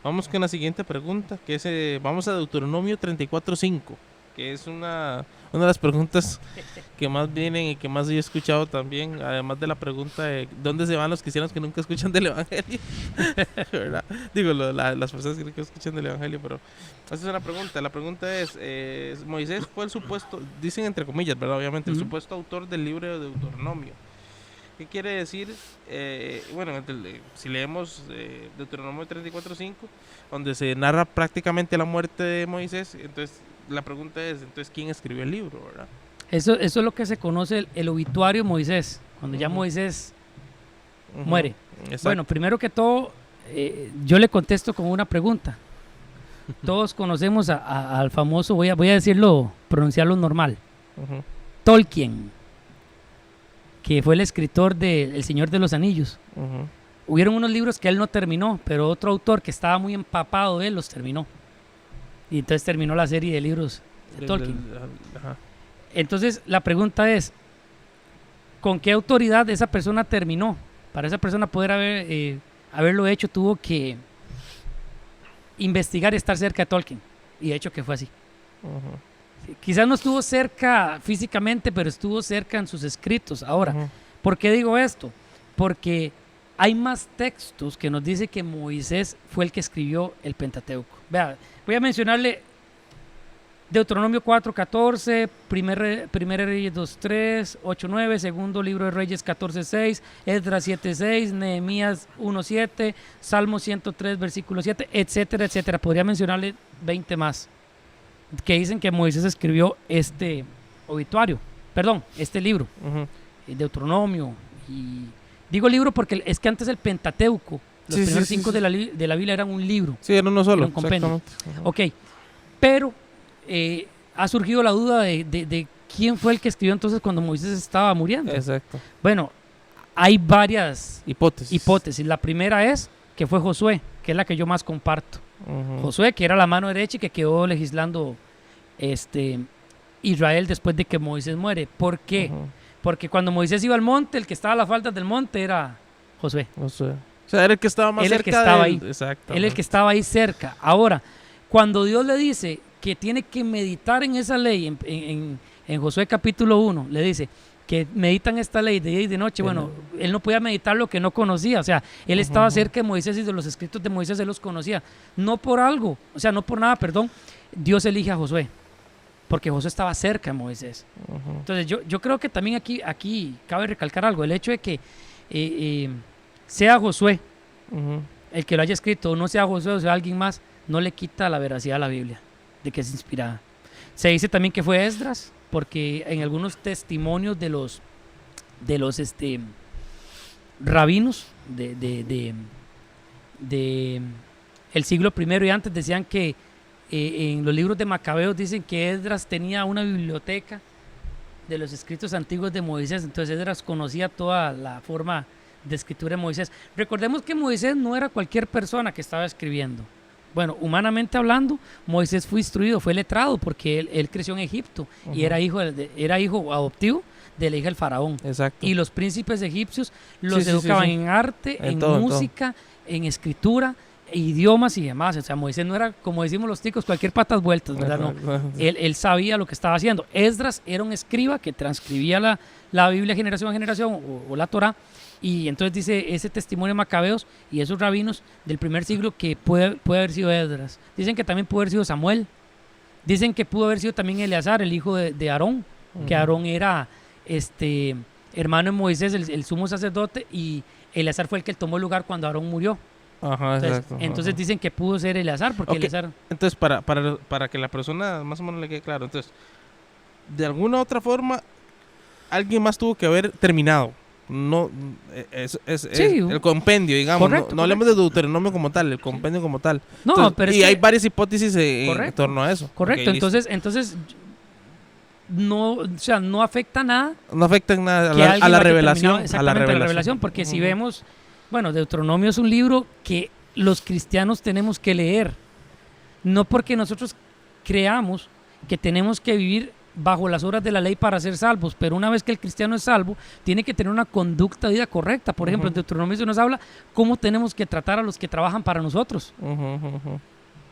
Vamos con la siguiente pregunta, que es, vamos a Deuteronomio 34:5, que es una de las preguntas que más vienen y que más yo he escuchado también, además de la pregunta de ¿dónde se van los cristianos que nunca escuchan del Evangelio? ¿Verdad? Digo, las personas que nunca escuchan del Evangelio, pero esa es una pregunta. La pregunta es, Moisés fue el supuesto, dicen entre comillas, ¿verdad? Obviamente, el Ujú. supuesto autor del libro de Deuteronomio. ¿Qué quiere decir? Bueno, si leemos Deuteronomio 34:5, donde se narra prácticamente la muerte de Moisés, entonces la pregunta es, entonces, ¿quién escribió el libro, verdad? Eso es lo que se conoce el obituario de Moisés, cuando ya Ujú. Moisés Ujú. muere. Exacto. Bueno, primero que todo, yo le contesto con una pregunta. Todos conocemos al famoso, voy a decirlo, pronunciarlo normal, Ujú. Tolkien, que fue el escritor de El Señor de los Anillos. Ujú. Hubieron unos libros que él no terminó, pero otro autor que estaba muy empapado de él los terminó. Y entonces terminó la serie de libros de Tolkien. Ajá. Entonces la pregunta es, ¿con qué autoridad esa persona terminó? Para esa persona poder haberlo hecho, tuvo que investigar y estar cerca de Tolkien. Y de hecho que fue así. Ujú. Quizás no estuvo cerca físicamente, pero estuvo cerca en sus escritos. Ahora, Ujú. ¿por qué digo esto? Porque hay más textos que nos dice que Moisés fue el que escribió el Pentateuco. Vea, voy a mencionarle Deuteronomio 4:14, Primera Reyes 2:3, 8:9, Segundo Libro de Reyes 14:6, Esdras 7:6, Nehemías 1:7, Salmo 103, versículo 7, etcétera, etcétera. Podría mencionarle 20 más que dicen que Moisés escribió este libro, Ujú. Deuteronomio. Y digo libro porque es que antes el Pentateuco, los Sí, sí, primeros sí, 5 sí. de la Biblia eran un libro. Sí, era uno solo. Era un compendio. Exactamente. Ujú. Ok, pero ha surgido la duda de quién fue el que escribió entonces cuando Moisés estaba muriendo. Exacto. Bueno, hay varias Hipótesis. hipótesis. La primera es que fue Josué, que es la que yo más comparto. Ujú. Josué, que era la mano derecha y que quedó legislando Israel después de que Moisés muere. ¿Por qué? Ujú. Porque cuando Moisés iba al monte, el que estaba a las faldas del monte era Josué. O sea, era el que estaba más Él el que cerca estaba de él. ahí. Exacto. Él el que estaba ahí cerca. Ahora, cuando Dios le dice que tiene que meditar en esa ley, en Josué capítulo 1, le dice que meditan esta ley de día y de noche. Bueno, él no podía meditar lo que no conocía, o sea, él estaba cerca de Moisés y de los escritos de Moisés él los conocía, no por algo, o sea, no por nada, perdón, Dios elige a Josué, porque Josué estaba cerca de Moisés. Entonces yo creo que también aquí cabe recalcar algo, el hecho de que sea Josué el que lo haya escrito, o no sea Josué o sea alguien más, no le quita la veracidad a la Biblia, de que es inspirada. Se dice también que fue Esdras, porque en algunos testimonios de los rabinos de el siglo I y antes decían que en los libros de Macabeos dicen que Esdras tenía una biblioteca de los escritos antiguos de Moisés, entonces Esdras conocía toda la forma de escritura de Moisés. Recordemos que Moisés no era cualquier persona que estaba escribiendo. Bueno, humanamente hablando, Moisés fue instruido, fue letrado, porque él creció en Egipto y era hijo adoptivo de la hija del faraón. Exacto. Y los príncipes egipcios los educaban en arte, en música, en escritura, idiomas y demás. O sea, Moisés no era, como decimos los ticos, cualquier patas vueltas, ¿verdad? No. Él sabía lo que estaba haciendo. Esdras era un escriba que transcribía la Biblia generación a generación, o la Torá. Y entonces dice ese testimonio de Macabeos y esos rabinos del primer siglo que puede haber sido Esdras. Dicen que también pudo haber sido Samuel. Dicen que pudo haber sido también Eleazar, el hijo de Aarón, que Aarón era hermano de Moisés, el sumo sacerdote, y Eleazar fue el que tomó el lugar cuando Aarón murió. Entonces dicen que pudo ser Eleazar, porque Eleazar... Entonces, para que la persona más o menos le quede claro, entonces, de alguna otra forma, alguien más tuvo que haber terminado. No, es el compendio, digamos. No hablemos de Deuteronomio como tal, el compendio como tal. No, entonces, pero hay varias hipótesis en torno a eso. Correcto, entonces no, o sea, no afecta nada. No afecta en nada a la revelación. Exactamente, a la revelación, porque si vemos, bueno, Deuteronomio es un libro que los cristianos tenemos que leer. No porque nosotros creamos que tenemos que vivir bajo las obras de la ley para ser salvos, pero una vez que el cristiano es salvo, tiene que tener una conducta de vida correcta. Por ejemplo, en Deuteronomio se nos habla cómo tenemos que tratar a los que trabajan para nosotros,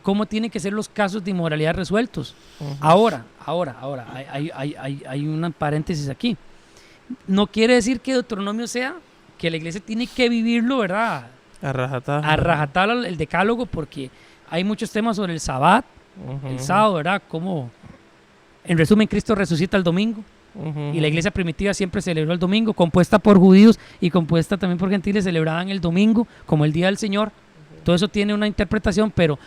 cómo tienen que ser los casos de inmoralidad resueltos. Ahora, hay un paréntesis aquí. No quiere decir que Deuteronomio sea que la iglesia tiene que vivirlo, ¿verdad? A rajatabla el decálogo, porque hay muchos temas sobre el sabbat, el sábado, ¿verdad? Como en resumen, Cristo resucita el domingo y la iglesia primitiva siempre celebró el domingo, compuesta por judíos y compuesta también por gentiles, celebraban el domingo como el día del Señor. Todo eso tiene una interpretación, pero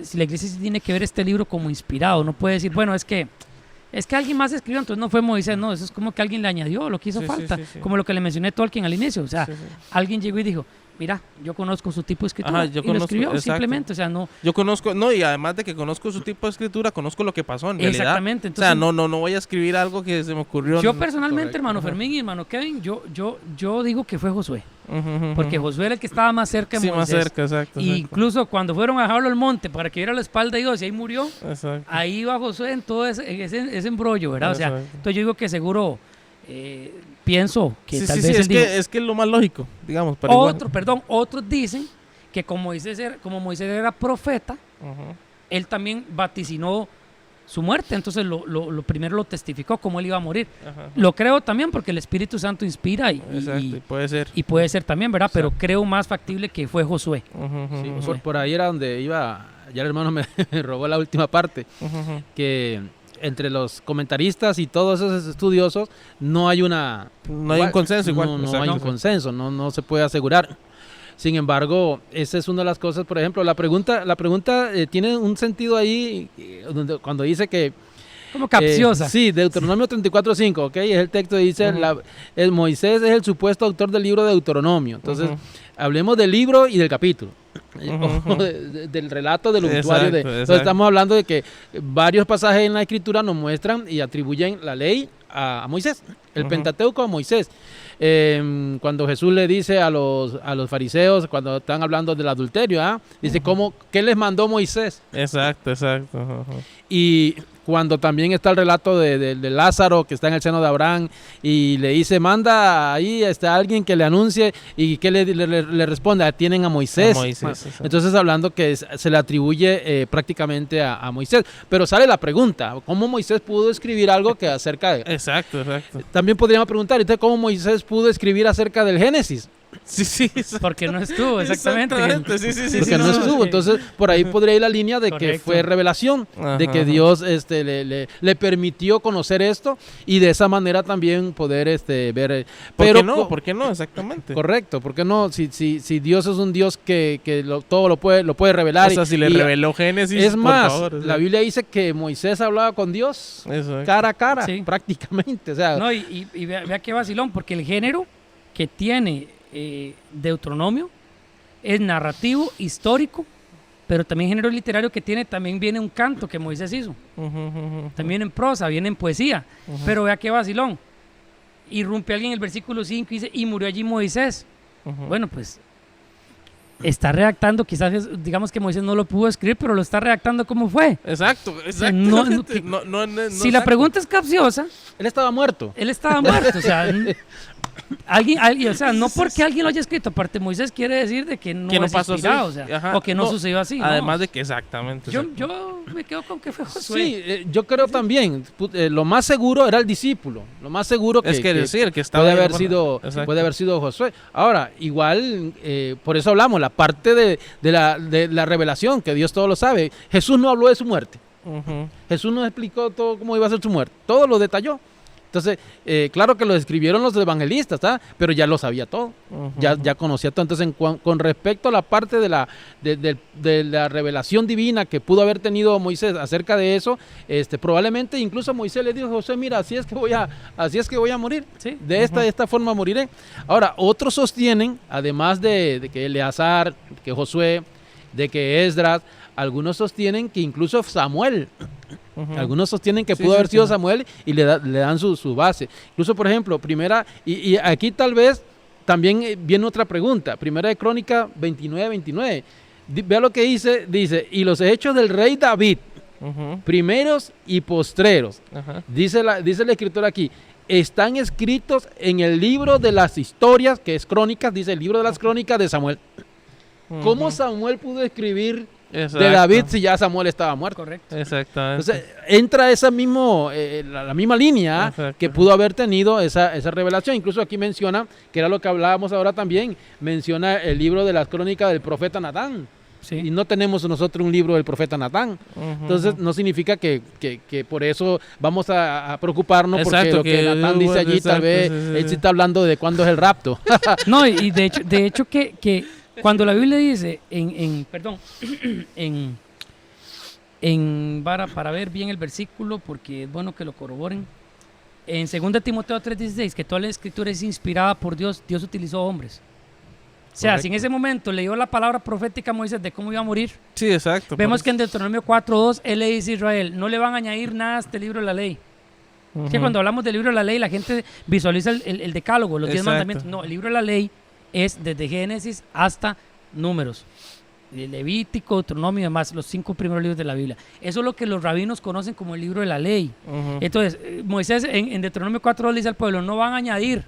si la iglesia sí tiene que ver este libro como inspirado, no puede decir, bueno, es que alguien más escribió, entonces no fue Moisés, no, eso es como que alguien le añadió lo que hizo falta, como lo que le mencioné a Tolkien al inicio, o sea, alguien llegó y dijo, mira, yo conozco su tipo de escritura, y lo escribió, exacto. Simplemente, o sea, no... Yo conozco, y además de que conozco su tipo de escritura, conozco lo que pasó en realidad. Exactamente. Entonces, o sea, no voy a escribir algo que se me ocurrió. Yo personalmente, hermano Fermín y hermano Kevin, yo digo que fue Josué, porque Josué era el que estaba más cerca de Moisés. Más cerca, exacto. Y incluso cuando fueron a dejarlo al monte para que viera la espalda de Dios y ahí murió, exacto. Ahí iba Josué en todo ese embrollo, ¿verdad? Exacto. O sea, entonces yo digo que seguro... pienso que tal vez es que es lo más lógico, digamos. Otros dicen que como Moisés era profeta, él también vaticinó su muerte, entonces lo primero lo testificó como él iba a morir. Lo creo también porque el Espíritu Santo inspira y puede ser. Y puede ser también, ¿verdad? Pero creo más factible que fue Josué. Sí, por ahí era donde iba, ya el hermano me robó la última parte, que... entre los comentaristas y todos esos estudiosos no hay un consenso igual. No hay un consenso, no se puede asegurar. Sin embargo, esa es una de las cosas, por ejemplo, la pregunta tiene un sentido ahí cuando dice que... Como capciosa. Sí, Deuteronomio 34:5, ¿ok? Es el texto que dice, el Moisés es el supuesto autor del libro de Deuteronomio. Entonces, hablemos del libro y del capítulo. Del relato del usuario. Entonces estamos hablando de que varios pasajes en la escritura nos muestran y atribuyen la ley a Moisés, el Pentateuco a Moisés. Cuando Jesús le dice a los fariseos, cuando están hablando del adulterio, dice, ¿qué les mandó Moisés? Exacto. Y cuando también está el relato de Lázaro que está en el seno de Abraham y le dice, manda ahí a alguien que le anuncie, y que le responde, tienen a Moisés. Entonces hablando que se le atribuye prácticamente a Moisés, pero sale la pregunta, ¿cómo Moisés pudo escribir algo que acerca de... Exacto. También podríamos preguntar, entonces, ¿cómo Moisés pudo escribir acerca del Génesis? Sí. Porque no estuvo, exactamente. Sí. Porque no estuvo. Entonces, por ahí podría ir la línea de que fue revelación, de que Dios le permitió conocer esto y de esa manera también poder ver. ¿Por qué no? Exactamente. Correcto, ¿por qué no? Si Dios es un Dios que todo lo puede revelar. O sea, si le reveló Génesis, es más, por favor, la Biblia dice que Moisés hablaba con Dios cara a cara, prácticamente. O sea, no, y vea qué vacilón, porque el género que tiene Deuteronomio es narrativo, histórico, pero también género literario que tiene, también viene un canto que Moisés hizo, también en prosa, viene en poesía, pero vea qué vacilón, irrumpe alguien en el versículo 5 y dice, y murió allí Moisés. Bueno, pues está redactando, quizás digamos que Moisés no lo pudo escribir, pero lo está redactando como fue. Exacto. Si la pregunta es capciosa, él estaba muerto, o sea, alguien, o sea, no porque alguien lo haya escrito, aparte Moisés quiere decir de que no es pasó inspirado, así. O sea, o que no sucedió así. Además de que exactamente. Yo me quedo con que fue Josué. Sí, yo creo también, lo más seguro era el discípulo, lo más seguro que puede haber sido Josué. Ahora, igual, por eso hablamos, la parte de la revelación, que Dios todo lo sabe. Jesús no habló de su muerte. Jesús nos explicó todo cómo iba a ser su muerte, todo lo detalló. Entonces, claro que lo escribieron los evangelistas, pero ya lo sabía todo, ya conocía todo. Entonces, con respecto a la parte de la revelación divina que pudo haber tenido Moisés acerca de eso, probablemente incluso Moisés le dijo a Josué, mira, así es que voy a morir, ¿sí? de esta forma moriré. Ahora, otros sostienen, además de que Eleazar, que Josué, de que Esdras, algunos sostienen que incluso Samuel... Algunos sostienen que pudo haber sido Samuel y le dan su base. Incluso, por ejemplo, y aquí tal vez también viene otra pregunta. Primera de Crónica 29. Vea lo que dice, y los hechos del rey David, primeros y postreros, dice la escritura aquí, están escritos en el libro de las historias, que es Crónicas, dice el libro de las Crónicas de Samuel. ¿Cómo Samuel pudo escribir de David si ya Samuel estaba muerto? Correcto. Exactamente. Entonces entra la misma línea que pudo haber tenido esa revelación. Incluso aquí menciona, que era lo que hablábamos ahora también, menciona el libro de las crónicas del profeta Natán. Sí. Y no tenemos nosotros un libro del profeta Natán. Entonces no significa que por eso vamos a preocuparnos, porque lo que Natán dice allí, tal vez él sí está hablando de cuándo es el rapto. No, y de hecho que cuando la Biblia dice para ver bien el versículo, porque es bueno que lo corroboren, en 2 Timoteo 3:16, que toda la escritura es inspirada por Dios, Dios utilizó hombres. O sea, si en ese momento le dio la palabra profética a Moisés de cómo iba a morir, sí, exacto, vemos que en Deuteronomio 4:2 él le dice a Israel, no le van a añadir nada a este libro de la ley. Es que cuando hablamos del libro de la ley, la gente visualiza el decálogo, los 10 mandamientos. No, el libro de la ley es desde Génesis hasta Números, Levítico, Deuteronomio y demás, los 5 primeros libros de la Biblia. Eso es lo que los rabinos conocen como el libro de la ley. Entonces, Moisés en Deuteronomio 4 le dice al pueblo, no van a añadir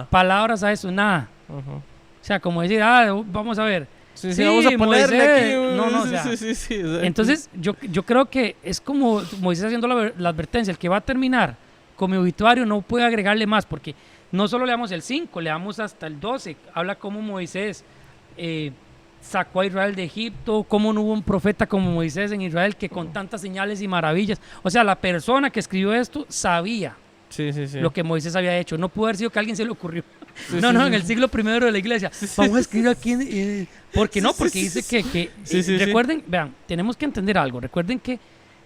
palabras a eso, nada. O sea, como decir, vamos a ver. Sí, vamos a ponerle aquí. No, o sea, entonces, yo creo que es como Moisés haciendo la advertencia, el que va a terminar con mi obituario no puede agregarle más, porque no solo leamos el 5, leamos hasta el 12, habla cómo Moisés sacó a Israel de Egipto, cómo no hubo un profeta como Moisés en Israel que con tantas señales y maravillas, o sea, la persona que escribió esto sabía lo que Moisés había hecho, no pudo haber sido que a alguien se le ocurrió. En el siglo I de la iglesia, vamos a escribir aquí, porque dice que recuerden, vean, tenemos que entender algo, recuerden que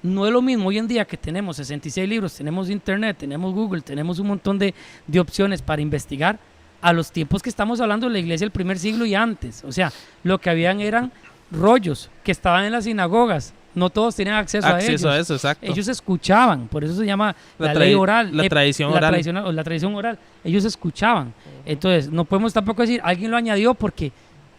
no es lo mismo hoy en día que tenemos 66 libros, tenemos internet, tenemos Google, tenemos un montón de opciones para investigar, a los tiempos que estamos hablando de la iglesia del primer siglo y antes. O sea, lo que habían eran rollos que estaban en las sinagogas, no todos tenían acceso a ellos. A eso, exacto. Ellos escuchaban, por eso se llama la ley oral, la tradición oral. La tradición oral. Ellos escuchaban. Entonces, no podemos tampoco decir, alguien lo añadió porque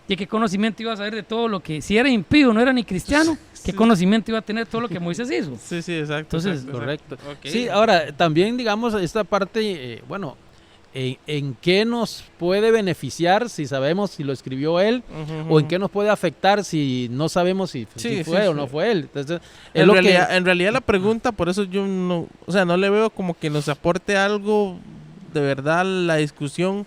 ¿de qué conocimiento iba a saber de todo lo que, si era impío, no era ni cristiano, ¿Qué conocimiento iba a tener todo lo que Moisés hizo? Sí, sí, exacto. Entonces, exacto, Correcto. Ok. Sí, ahora, también, digamos, esta parte, bueno, ¿en qué nos puede beneficiar si sabemos si lo escribió él? Ujú, ¿O en qué nos puede afectar si no sabemos si Sí, fue sí, o sí. no fue él? Entonces, es En lo realidad, que... en realidad la pregunta, por eso yo no, o sea, no le veo como que nos aporte algo de verdad la discusión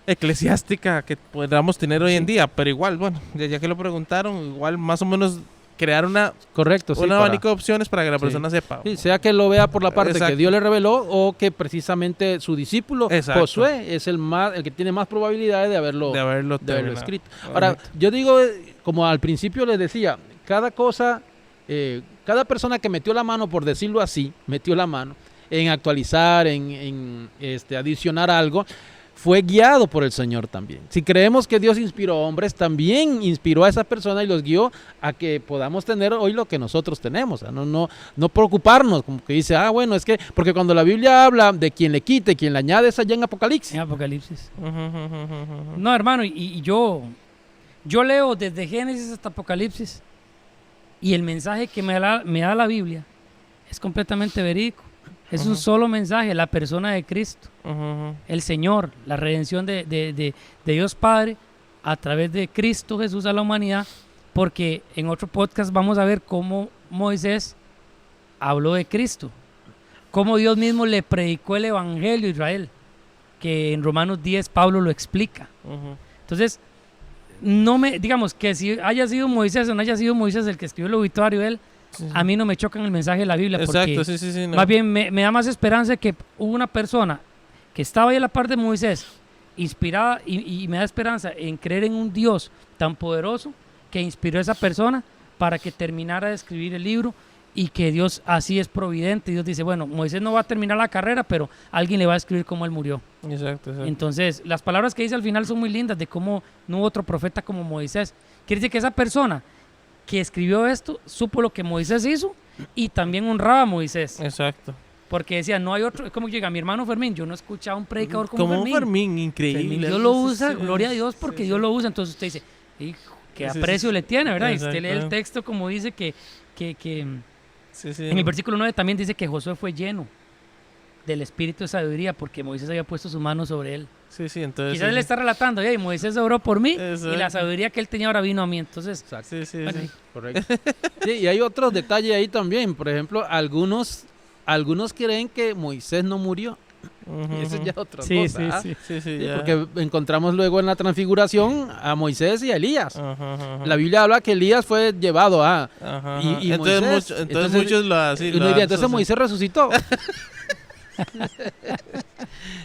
eclesiástica que podamos tener hoy en día, pero igual, bueno, ya que lo preguntaron, igual más o menos crear Correcto, sí. un para- abanico de opciones para que la Sí. persona sepa. Sí, sea que lo vea por la parte que Exacto. Dios le reveló o que precisamente su discípulo Exacto. Josué es el que tiene más probabilidades de haberlo De haberlo terminado. terminado. Escrito. Ahora, yo digo, como al principio les decía, cada cosa, cada persona que metió la mano, por decirlo así, metió la mano en actualizar, en adicionar algo, fue guiado por el Señor también. Si creemos que Dios inspiró a hombres, también inspiró a esa persona y los guió a que podamos tener hoy lo que nosotros tenemos. O sea, no preocuparnos, como que dice, bueno, es que, porque cuando la Biblia habla de quien le quite, quien le añade, es allá en Apocalipsis. En Apocalipsis. Ujú, ujú, ujú, ujú. No, hermano, y yo leo desde Génesis hasta Apocalipsis y el mensaje que me da la Biblia es completamente verídico. Es un Ujú. solo mensaje, la persona de Cristo, Ujú, ujú. el Señor, la redención de Dios Padre a través de Cristo Jesús a la humanidad, porque en otro podcast vamos a ver cómo Moisés habló de Cristo, cómo Dios mismo le predicó el Evangelio a Israel, que en Romanos 10 Pablo lo explica. Ujú. Entonces, digamos que si haya sido Moisés o no haya sido Moisés el que escribió el obituario de él, Sí, sí. a mí no me choca en el mensaje de la Biblia, Exacto, porque sí, sí, sí. No. más bien me da más esperanza que hubo una persona que estaba ahí a la par de Moisés, inspirada, y me da esperanza en creer en un Dios tan poderoso que inspiró a esa persona para que terminara de escribir el libro, y que Dios así es providente. Dios dice, bueno, Moisés no va a terminar la carrera, pero alguien le va a escribir cómo él murió. Exacto, exacto. Entonces, las palabras que dice al final son muy lindas de cómo no hubo otro profeta como Moisés. Quiere decir que esa persona que escribió esto supo lo que Moisés hizo y también honraba a Moisés. Exacto. Porque decía, no hay otro. Es como llega mi hermano Fermín. Yo no he escuchado a un predicador como Como un Fermín. Fermín, increíble. Fermín, Dios lo Sí, usa, sí, gloria a Dios, sí, porque sí, Dios sí. lo usa. Entonces usted dice, hijo, qué Sí, sí, aprecio sí. le tiene, ¿verdad? Y usted lee el Exacto. texto como dice que Sí, sí. en el versículo 9 también dice que Josué fue lleno del espíritu de sabiduría porque Moisés había puesto su mano sobre él. Sí, sí, entonces. Quizás sí, él sí. está relatando, "Ey, Moisés oró por mí y la Exacto. sabiduría que él tenía ahora vino a mí". Entonces, Exacto. Sí, sí, bueno, sí. Correcto. Sí, y hay otros detalles ahí también. Por ejemplo, algunos creen que Moisés no murió. Ujú, Esa es ya ujú. otra sí, cosa. sí, ¿ah? sí. Sí, sí, Sí, ya. porque encontramos luego en la transfiguración a Moisés y a Elías. Ajá, ajá, ajá. La Biblia habla que Elías fue llevado a... Ajá, y- ajá. y entonces, Moisés, entonces muchos lo así. uno diría, entonces Moisés resucitó.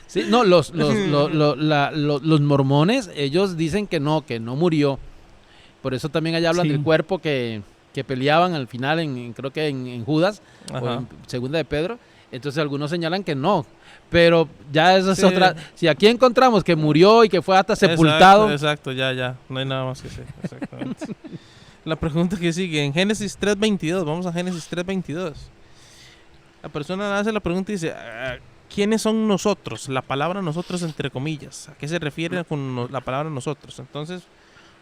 Sí, no, los mormones, ellos dicen que no murió. Por eso también allá hablan Sí. del cuerpo que peleaban al final, creo que en Judas, o en Segunda de Pedro. Entonces algunos señalan que no. Pero ya eso es Sí. otra. Si aquí encontramos que murió y que fue hasta sepultado. Exacto, ya. No hay nada más que hacer. Exactamente. La pregunta que sigue, en Génesis 3.22, vamos a Génesis 3.22. La persona hace la pregunta y dice, ¿quiénes son nosotros? La palabra nosotros entre comillas. ¿A qué se refiere con la palabra nosotros? Entonces,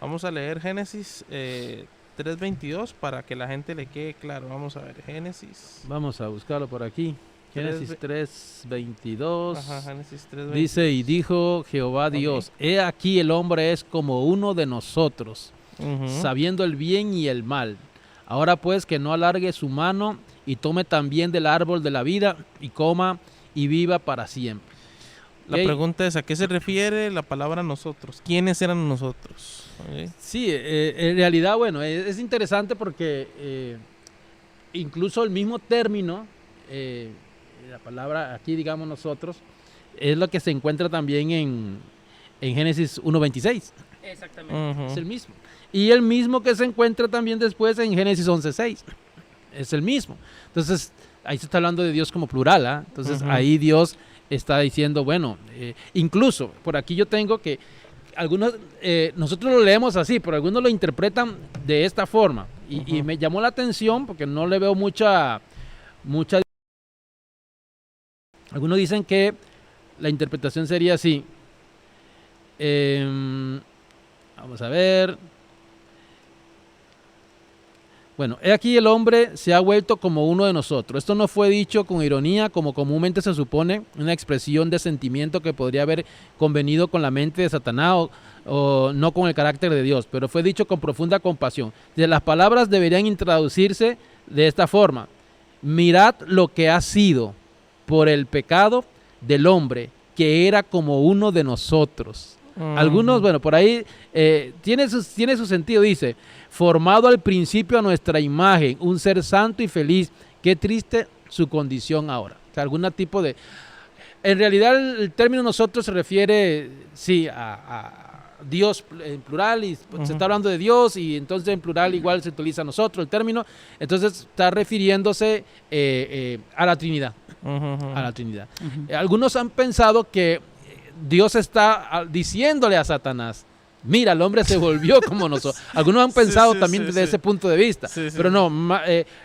vamos a leer Génesis 3.22 para que la gente le quede claro. Vamos a ver, Génesis. Vamos a buscarlo por aquí. Génesis 3:22. Ajá, Génesis 3.22. Dice, y dijo Jehová Dios, he aquí el hombre es como uno de nosotros, Ujú. sabiendo el bien y el mal. Ahora pues que no alargue su mano y tome también del árbol de la vida y coma y viva para siempre. La Ok. pregunta es, ¿a qué se refiere la palabra nosotros? ¿Quiénes eran nosotros? ¿Ok? Sí, en realidad, bueno, es interesante porque incluso el mismo término, la palabra aquí, digamos nosotros, es lo que se encuentra también en Génesis 1:26. exactamente. Ujú. Es el mismo. Y el mismo que se encuentra también después en Génesis 11:6. Es el mismo. Entonces, ahí se está hablando de Dios como plural, ¿ah? Entonces, Ujú. ahí Dios está diciendo, bueno, incluso, por aquí yo tengo que algunos, nosotros lo leemos así, pero algunos lo interpretan de esta forma. Y Ujú. me llamó la atención porque no le veo mucha... Algunos dicen que la interpretación sería así. Vamos a ver. Bueno, he aquí el hombre se ha vuelto como uno de nosotros. Esto no fue dicho con ironía, como comúnmente se supone, una expresión de sentimiento que podría haber convenido con la mente de Satanás o no con el carácter de Dios, pero fue dicho con profunda compasión. Las palabras deberían introducirse de esta forma: mirad lo que ha sido por el pecado del hombre, que era como uno de nosotros. Algunos, bueno, por ahí tiene su sentido, dice, formado al principio a nuestra imagen, un ser santo y feliz, qué triste su condición ahora. O sea, algún tipo de... En realidad el término nosotros se refiere, sí, a Dios en plural, y se está hablando de Dios, y entonces en plural igual se utiliza nosotros el término, entonces está refiriéndose a la Trinidad. A la Trinidad. Algunos han pensado que Dios está diciéndole a Satanás, mira, el hombre se volvió como nosotros. Algunos han pensado también desde ese punto de vista, pero no,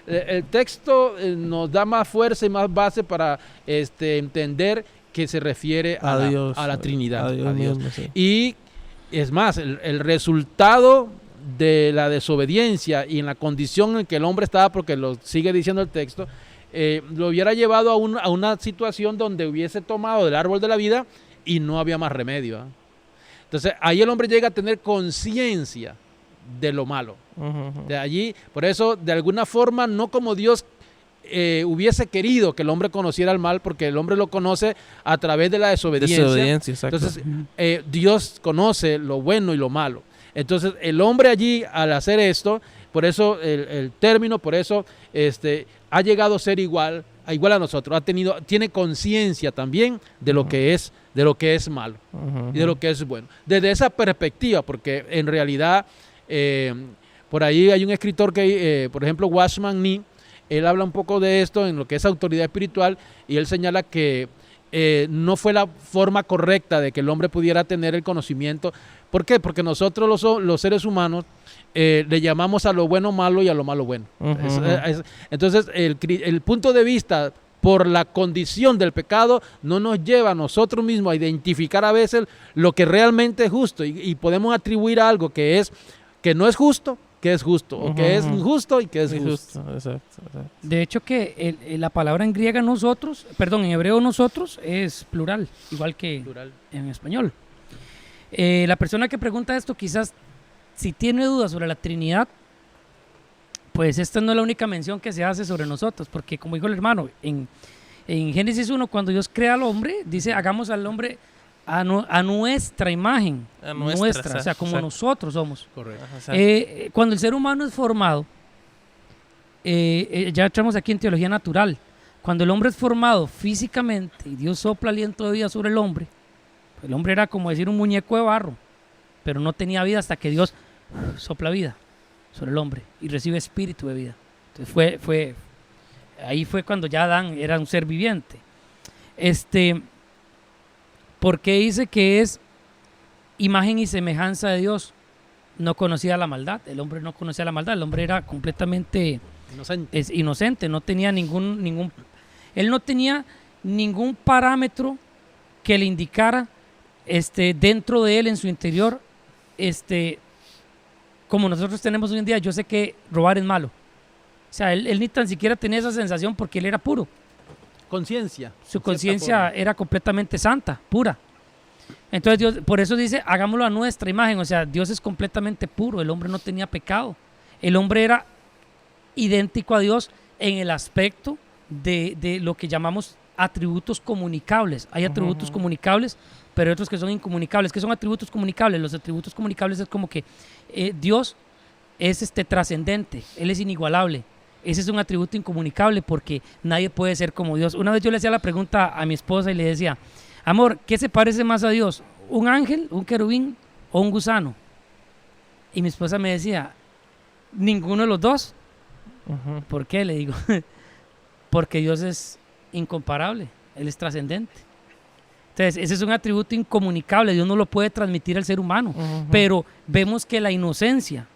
el texto nos da más fuerza y más base para entender que se refiere a la Trinidad. A Dios. Mismo, sí. Y es más, el resultado de la desobediencia y en la condición en que el hombre estaba, porque lo sigue diciendo el texto, lo hubiera llevado a una situación donde hubiese tomado del árbol de la vida y no había más remedio. Entonces ahí el hombre llega a tener conciencia de lo malo. De allí, por eso, de alguna forma, no como Dios hubiese querido que el hombre conociera el mal, porque el hombre lo conoce a través de la desobediencia. Entonces Dios conoce lo bueno y lo malo. Entonces el hombre allí, al hacer esto, por eso el término, por eso ha llegado a ser igual a nosotros, tiene conciencia también de lo que es malo y de lo que es bueno. Desde esa perspectiva, porque en realidad por ahí hay un escritor que, por ejemplo, Watchman Nee, él habla un poco de esto en lo que es autoridad espiritual, y él señala que no fue la forma correcta de que el hombre pudiera tener el conocimiento. ¿Por qué? Porque nosotros los seres humanos le llamamos a lo bueno malo y a lo malo bueno. Entonces el punto de vista por la condición del pecado no nos lleva a nosotros mismos a identificar a veces lo que realmente es justo, y podemos atribuir a algo que no es justo, que es justo, o que es injusto y que es justo. Exacto. De hecho que la palabra en griega en hebreo nosotros es plural, igual que en español. La persona que pregunta esto quizás, si tiene dudas sobre la Trinidad, pues esta no es la única mención que se hace sobre nosotros, porque como dijo el hermano, en Génesis 1, cuando Dios crea al hombre, dice, hagamos al hombre a nuestra imagen, nuestra, o sea, como nosotros somos. Correcto. Cuando el ser humano es formado, ya entramos aquí en teología natural, cuando el hombre es formado físicamente y Dios sopla aliento de vida sobre el hombre, pues el hombre era como decir un muñeco de barro, pero no tenía vida hasta que Dios sopla vida sobre el hombre y recibe espíritu de vida. Entonces ahí fue cuando ya Adán era un ser viviente. ¿Por qué dice que es imagen y semejanza de Dios? No conocía la maldad, el hombre no conocía la maldad, el hombre era completamente inocente, no tenía él no tenía ningún parámetro que le indicara dentro de él, en su interior, como nosotros tenemos hoy en día. Yo sé que robar es malo, o sea, él ni tan siquiera tenía esa sensación, porque él era puro. Conciencia. Su conciencia era completamente santa, pura. Entonces Dios, por eso dice, hagámoslo a nuestra imagen. O sea, Dios es completamente puro, el hombre no tenía pecado. El hombre era idéntico a Dios en el aspecto de lo que llamamos atributos comunicables. Hay atributos comunicables, pero hay otros que son incomunicables. ¿Qué son atributos comunicables? Los atributos comunicables es como que Dios es trascendente, Él es inigualable. Ese es un atributo incomunicable, porque nadie puede ser como Dios. Una vez yo le hacía la pregunta a mi esposa y le decía, amor, ¿qué se parece más a Dios? ¿Un ángel, un querubín o un gusano? Y mi esposa me decía, ninguno de los dos. ¿Por qué? Le digo, porque Dios es incomparable, Él es trascendente. Entonces, ese es un atributo incomunicable, Dios no lo puede transmitir al ser humano, pero vemos que la inocencia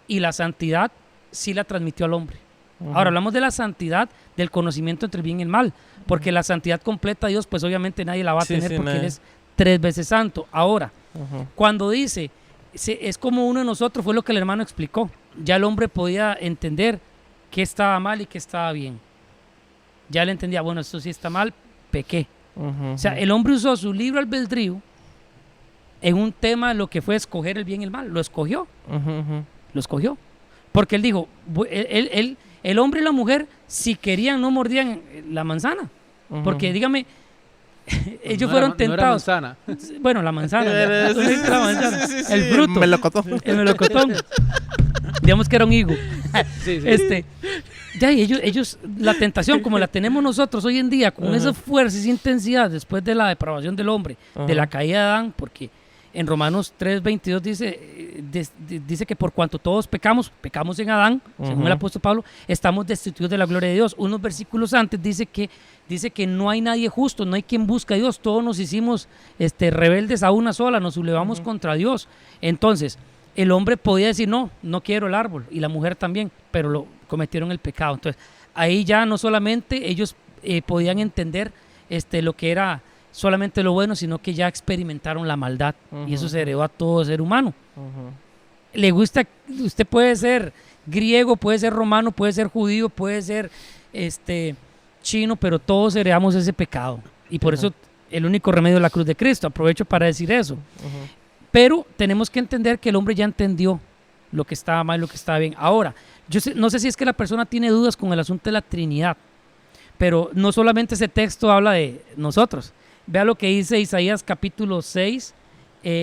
y la santidad sí la transmitió al hombre. Ahora hablamos de la santidad del conocimiento entre el bien y el mal, porque la santidad completa de Dios, pues obviamente nadie la va a tener, porque Él es 3 veces santo. Ahora, cuando dice, es como uno de nosotros, fue lo que el hermano explicó. ya el hombre podía entender qué estaba mal y qué estaba bien. Ya él entendía, bueno, esto sí está mal, pequé. O sea, el hombre usó su libre albedrío en un tema, lo que fue escoger el bien y el mal. Lo escogió. Lo escogió. Porque él dijo, el hombre y la mujer, si querían, no mordían la manzana. Porque dígame, ellos fueron tentados. No era manzana. Bueno, la manzana. La manzana. El fruto. El melocotón. Digamos que era un higo. Sí, sí. Ya, y ellos, la tentación como la tenemos nosotros hoy en día, con esa fuerza y intensidad después de la depravación del hombre, de la caída de Adán, porque en Romanos 3:22 dice que por cuanto todos pecamos en Adán, según el apóstol Pablo, estamos destituidos de la gloria de Dios. Unos versículos antes dice que no hay nadie justo, no hay quien busque a Dios, todos nos hicimos rebeldes a una sola, nos sublevamos contra Dios. Entonces, el hombre podía decir, no quiero el árbol, y la mujer también, pero cometieron el pecado. Entonces, ahí ya no solamente ellos podían entender lo que era solamente lo bueno, sino que ya experimentaron la maldad, y eso se heredó a todo ser humano. Le gusta, usted puede ser griego, puede ser romano, puede ser judío, puede ser chino, pero todos heredamos ese pecado, y por eso el único remedio es la cruz de Cristo. Aprovecho para decir eso. Pero tenemos que entender que el hombre ya entendió lo que estaba mal y lo que estaba bien. Ahora, no sé si es que la persona tiene dudas con el asunto de la Trinidad, pero no solamente ese texto habla de nosotros. Vea lo que dice Isaías capítulo 6,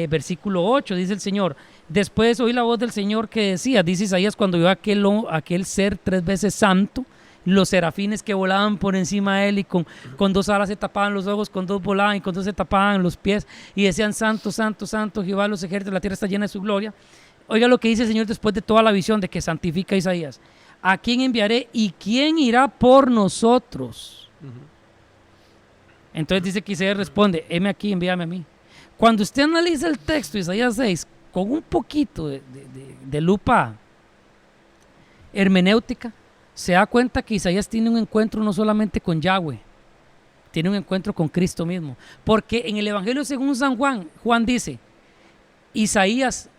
versículo 8. Dice el Señor, después oí la voz del Señor que decía, dice Isaías, cuando vio aquel ser 3 veces santo, los serafines que volaban por encima de él y con 2 alas se tapaban los ojos, con 2 volaban y con 2 se tapaban los pies y decían, santo, santo, santo, Jehová de los ejércitos, la tierra está llena de su gloria. Oiga lo que dice el Señor después de toda la visión de que santifica a Isaías. ¿A quién enviaré y quién irá por nosotros? Entonces dice que Isaías responde, heme aquí, envíame a mí. Cuando usted analiza el texto de Isaías 6 con un poquito de lupa hermenéutica, se da cuenta que Isaías tiene un encuentro no solamente con Yahweh, tiene un encuentro con Cristo mismo. Porque en el Evangelio según San Juan, Juan dice, Isaías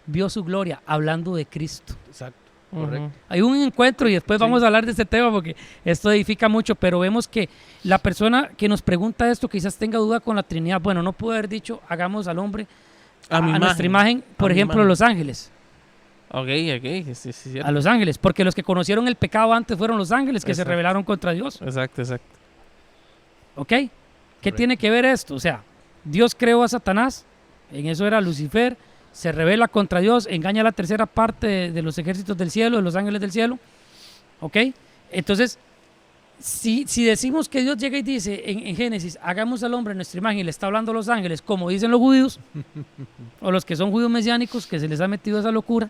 vio su gloria hablando de Cristo. Exacto, correcto. Hay un encuentro y después vamos a hablar de este tema porque esto edifica mucho, pero vemos que la persona que nos pregunta esto quizás tenga duda con la Trinidad. Bueno, no pudo haber dicho, hagamos al hombre a nuestra imagen, por ejemplo, los ángeles. Ok, sí, a los ángeles, porque los que conocieron el pecado antes fueron los ángeles que se rebelaron contra Dios. Exacto. ¿Ok? ¿Qué tiene que ver esto? O sea, Dios creó a Satanás, en eso era Lucifer, se rebela contra Dios, engaña a la tercera parte de los ejércitos del cielo, de los ángeles del cielo. ¿Ok? Entonces, si decimos que Dios llega y dice en Génesis, hagamos al hombre en nuestra imagen, y le está hablando a los ángeles, como dicen los judíos, o los que son judíos mesiánicos, que se les ha metido esa locura.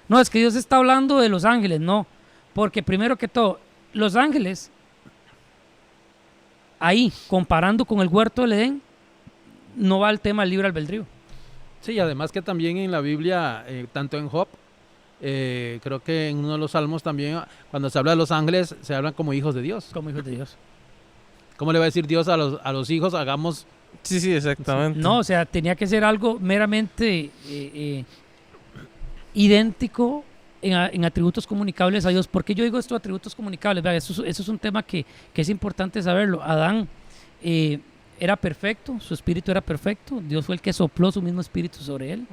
No, es que Dios está hablando de los ángeles, no. Porque primero que todo, los ángeles, ahí, comparando con el huerto del Edén, no va el tema del libre albedrío. Sí, además que también en la Biblia, tanto en Job, creo que en uno de los salmos también, cuando se habla de los ángeles, se hablan como hijos de Dios. Como hijos de Dios. ¿Cómo le va a decir Dios a los hijos, hagamos? Sí, exactamente. No, o sea, tenía que ser algo meramente idéntico en atributos comunicables a Dios. ¿Por qué yo digo esto, atributos comunicables? Vea, eso es un tema que es importante saberlo. Adán era perfecto, su espíritu era perfecto, Dios fue el que sopló su mismo espíritu sobre él.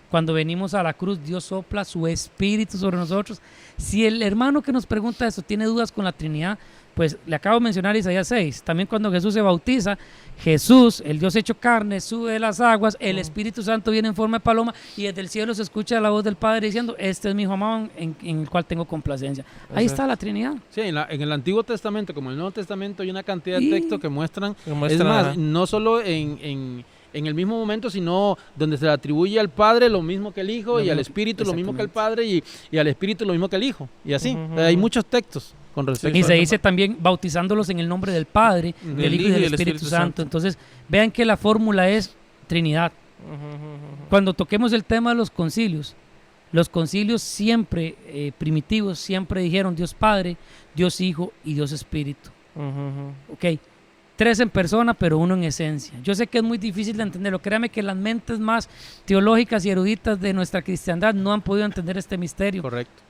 Cuando venimos a la cruz, Dios sopla su espíritu sobre nosotros. Si el hermano que nos pregunta eso tiene dudas con la Trinidad, pues le acabo de mencionar Isaías 6. También cuando Jesús se bautiza, Jesús, el Dios hecho carne, sube de las aguas, el Espíritu Santo viene en forma de paloma y desde el cielo se escucha la voz del Padre diciendo, este es mi hijo amado en el cual tengo complacencia. Ahí está la Trinidad. Sí, en el Antiguo Testamento como en el Nuevo Testamento hay una cantidad de textos que muestran, es más, no solo en el mismo momento, sino donde se le atribuye al Padre lo mismo que el Hijo, y al Espíritu lo mismo que el Padre, y al Espíritu lo mismo que el Hijo, y así. Hay muchos textos con respecto y se dice también bautizándolos en el nombre del Padre, del Hijo y del Espíritu Santo. Entonces, vean que la fórmula es Trinidad. Cuando toquemos el tema de los concilios siempre, primitivos, siempre dijeron Dios Padre, Dios Hijo y Dios Espíritu. Ok. 3 en persona, pero 1 en esencia. Yo sé que es muy difícil de entenderlo. Créame que las mentes más teológicas y eruditas de nuestra cristiandad no han podido entender este misterio. Correcto.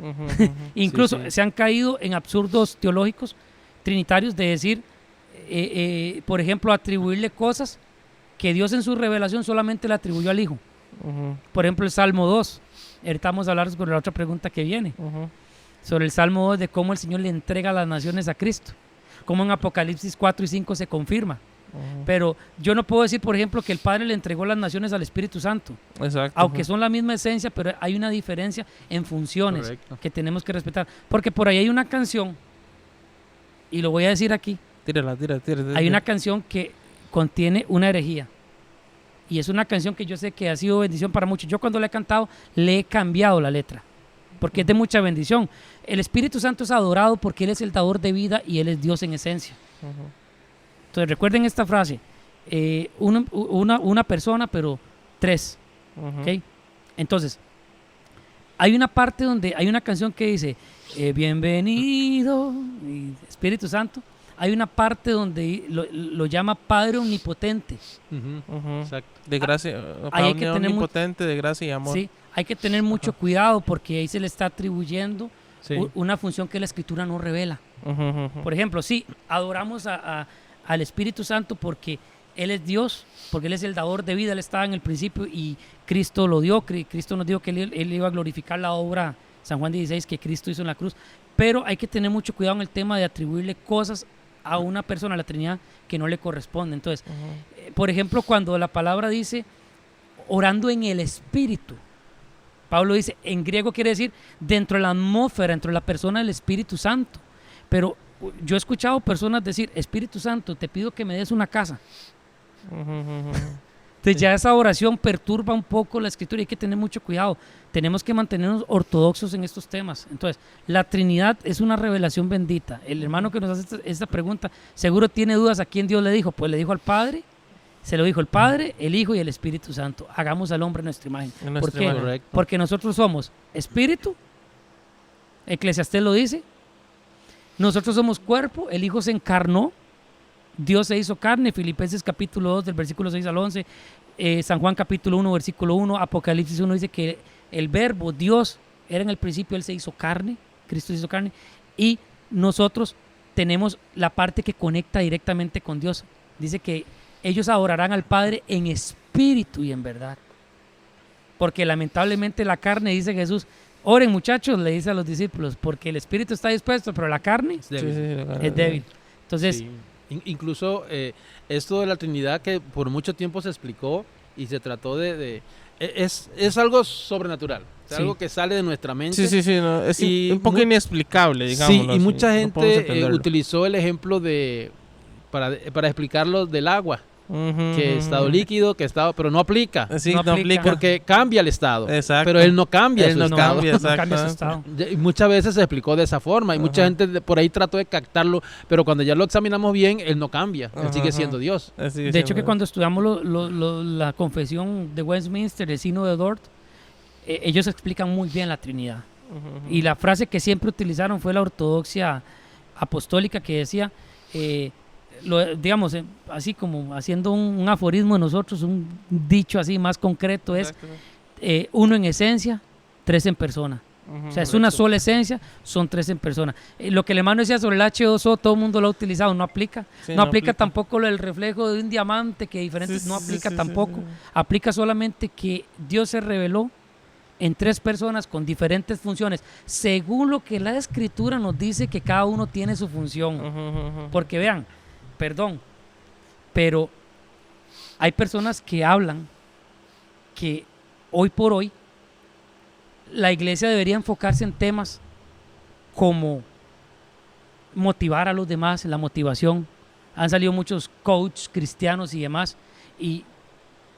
Incluso Sí, sí. se han caído en absurdos teológicos trinitarios de decir, por ejemplo, atribuirle cosas que Dios en su revelación solamente le atribuyó al Hijo. Por ejemplo, el Salmo 2. Ahorita vamos a hablar sobre la otra pregunta que viene. Sobre el Salmo 2 de cómo el Señor le entrega a las naciones a Cristo. Cómo en Apocalipsis 4 y 5 se confirma. Pero yo no puedo decir, por ejemplo, que el Padre le entregó las naciones al Espíritu Santo. Exacto. Aunque son la misma esencia, pero hay una diferencia en funciones Correcto. que tenemos que respetar. Porque por ahí hay una canción, y lo voy a decir aquí, Tírala. hay una canción que contiene una herejía. Y es una canción que yo sé que ha sido bendición para muchos. Yo cuando la he cantado, le he cambiado la letra. Porque es de mucha bendición. El Espíritu Santo es adorado porque Él es el dador de vida y Él es Dios en esencia. Entonces recuerden esta frase. Una persona, pero 3. ¿Okay? Entonces, hay una parte donde hay una canción que dice, bienvenido, y Espíritu Santo. Hay una parte donde lo llama Padre Omnipotente. Exacto. De gracia, hay que tener omnipotente, de gracia y amor. Sí, hay que tener mucho cuidado porque ahí se le está atribuyendo Sí. una función que la Escritura no revela. Por ejemplo, sí, adoramos al Espíritu Santo porque Él es Dios, porque Él es el dador de vida, Él estaba en el principio y Cristo lo dio. Cristo nos dijo que Él iba a glorificar la obra, San Juan 16, que Cristo hizo en la cruz. Pero hay que tener mucho cuidado en el tema de atribuirle cosas a una persona, a la Trinidad, que no le corresponde. Entonces, por ejemplo, cuando la palabra dice orando en el Espíritu, Pablo dice, en griego quiere decir dentro de la atmósfera, dentro de la persona del Espíritu Santo. Pero yo he escuchado personas decir, Espíritu Santo, te pido que me des una casa. Entonces ya esa oración perturba un poco la Escritura y hay que tener mucho cuidado. Tenemos que mantenernos ortodoxos en estos temas. Entonces, la Trinidad es una revelación bendita. El hermano que nos hace esta pregunta seguro tiene dudas a quién Dios le dijo. Pues le dijo al Padre, se lo dijo el Padre, el Hijo y el Espíritu Santo. Hagamos al hombre en nuestra imagen. En ¿Por nuestra qué? imagen. Correcto. Porque nosotros somos espíritu, Eclesiastés lo dice, nosotros somos cuerpo, el Hijo se encarnó, Dios se hizo carne, Filipenses capítulo 2 del versículo 6 al 11, San Juan capítulo 1 versículo 1, Apocalipsis 1 dice que el verbo, Dios, era en el principio, Él se hizo carne, Cristo se hizo carne, y nosotros tenemos la parte que conecta directamente con Dios. Dice que ellos adorarán al Padre en espíritu y en verdad. Porque lamentablemente la carne, dice Jesús, oren muchachos, le dice a los discípulos, porque el espíritu está dispuesto, pero la carne Es débil. es débil. Entonces, Sí. Incluso esto de la Trinidad que por mucho tiempo se explicó y se trató es algo sobrenatural, es Sí. algo que sale de nuestra mente. Sí, no, es Y un poco inexplicable, digamos. Sí, y mucha no podemos gente entenderlo. utilizó el ejemplo para explicarlo del agua, que estado líquido, que estado, pero no aplica, Sí, no no aplica. aplica. porque cambia el estado, Exacto. pero él no cambia Él su no estado. cambia, no cambia su exacto. estado. Y muchas veces se explicó de esa forma y mucha gente por ahí trató de captarlo, pero cuando ya lo examinamos bien, él no cambia, él sigue siendo Dios. Así De hecho, que cuando estudiamos la confesión de Westminster, el Sínodo de Dort, ellos explican muy bien la Trinidad. Y la frase que siempre utilizaron fue la ortodoxia apostólica que decía, digamos, así como haciendo un aforismo de nosotros, un dicho así más concreto es, uno en esencia, 3 en persona. O sea, es una sola esencia, son 3 en persona. Lo que el hermano decía sobre el H2O, todo el mundo lo ha utilizado, no aplica. Sí, no aplica tampoco lo del reflejo de un diamante, que diferentes, no aplica tampoco. Aplica solamente que Dios se reveló en 3 personas con diferentes funciones, según lo que la Escritura nos dice que cada uno tiene su función. Porque vean, perdón, pero hay personas que hablan que hoy por hoy la iglesia debería enfocarse en temas como motivar a los demás, la motivación. Han salido muchos coaches cristianos y demás, y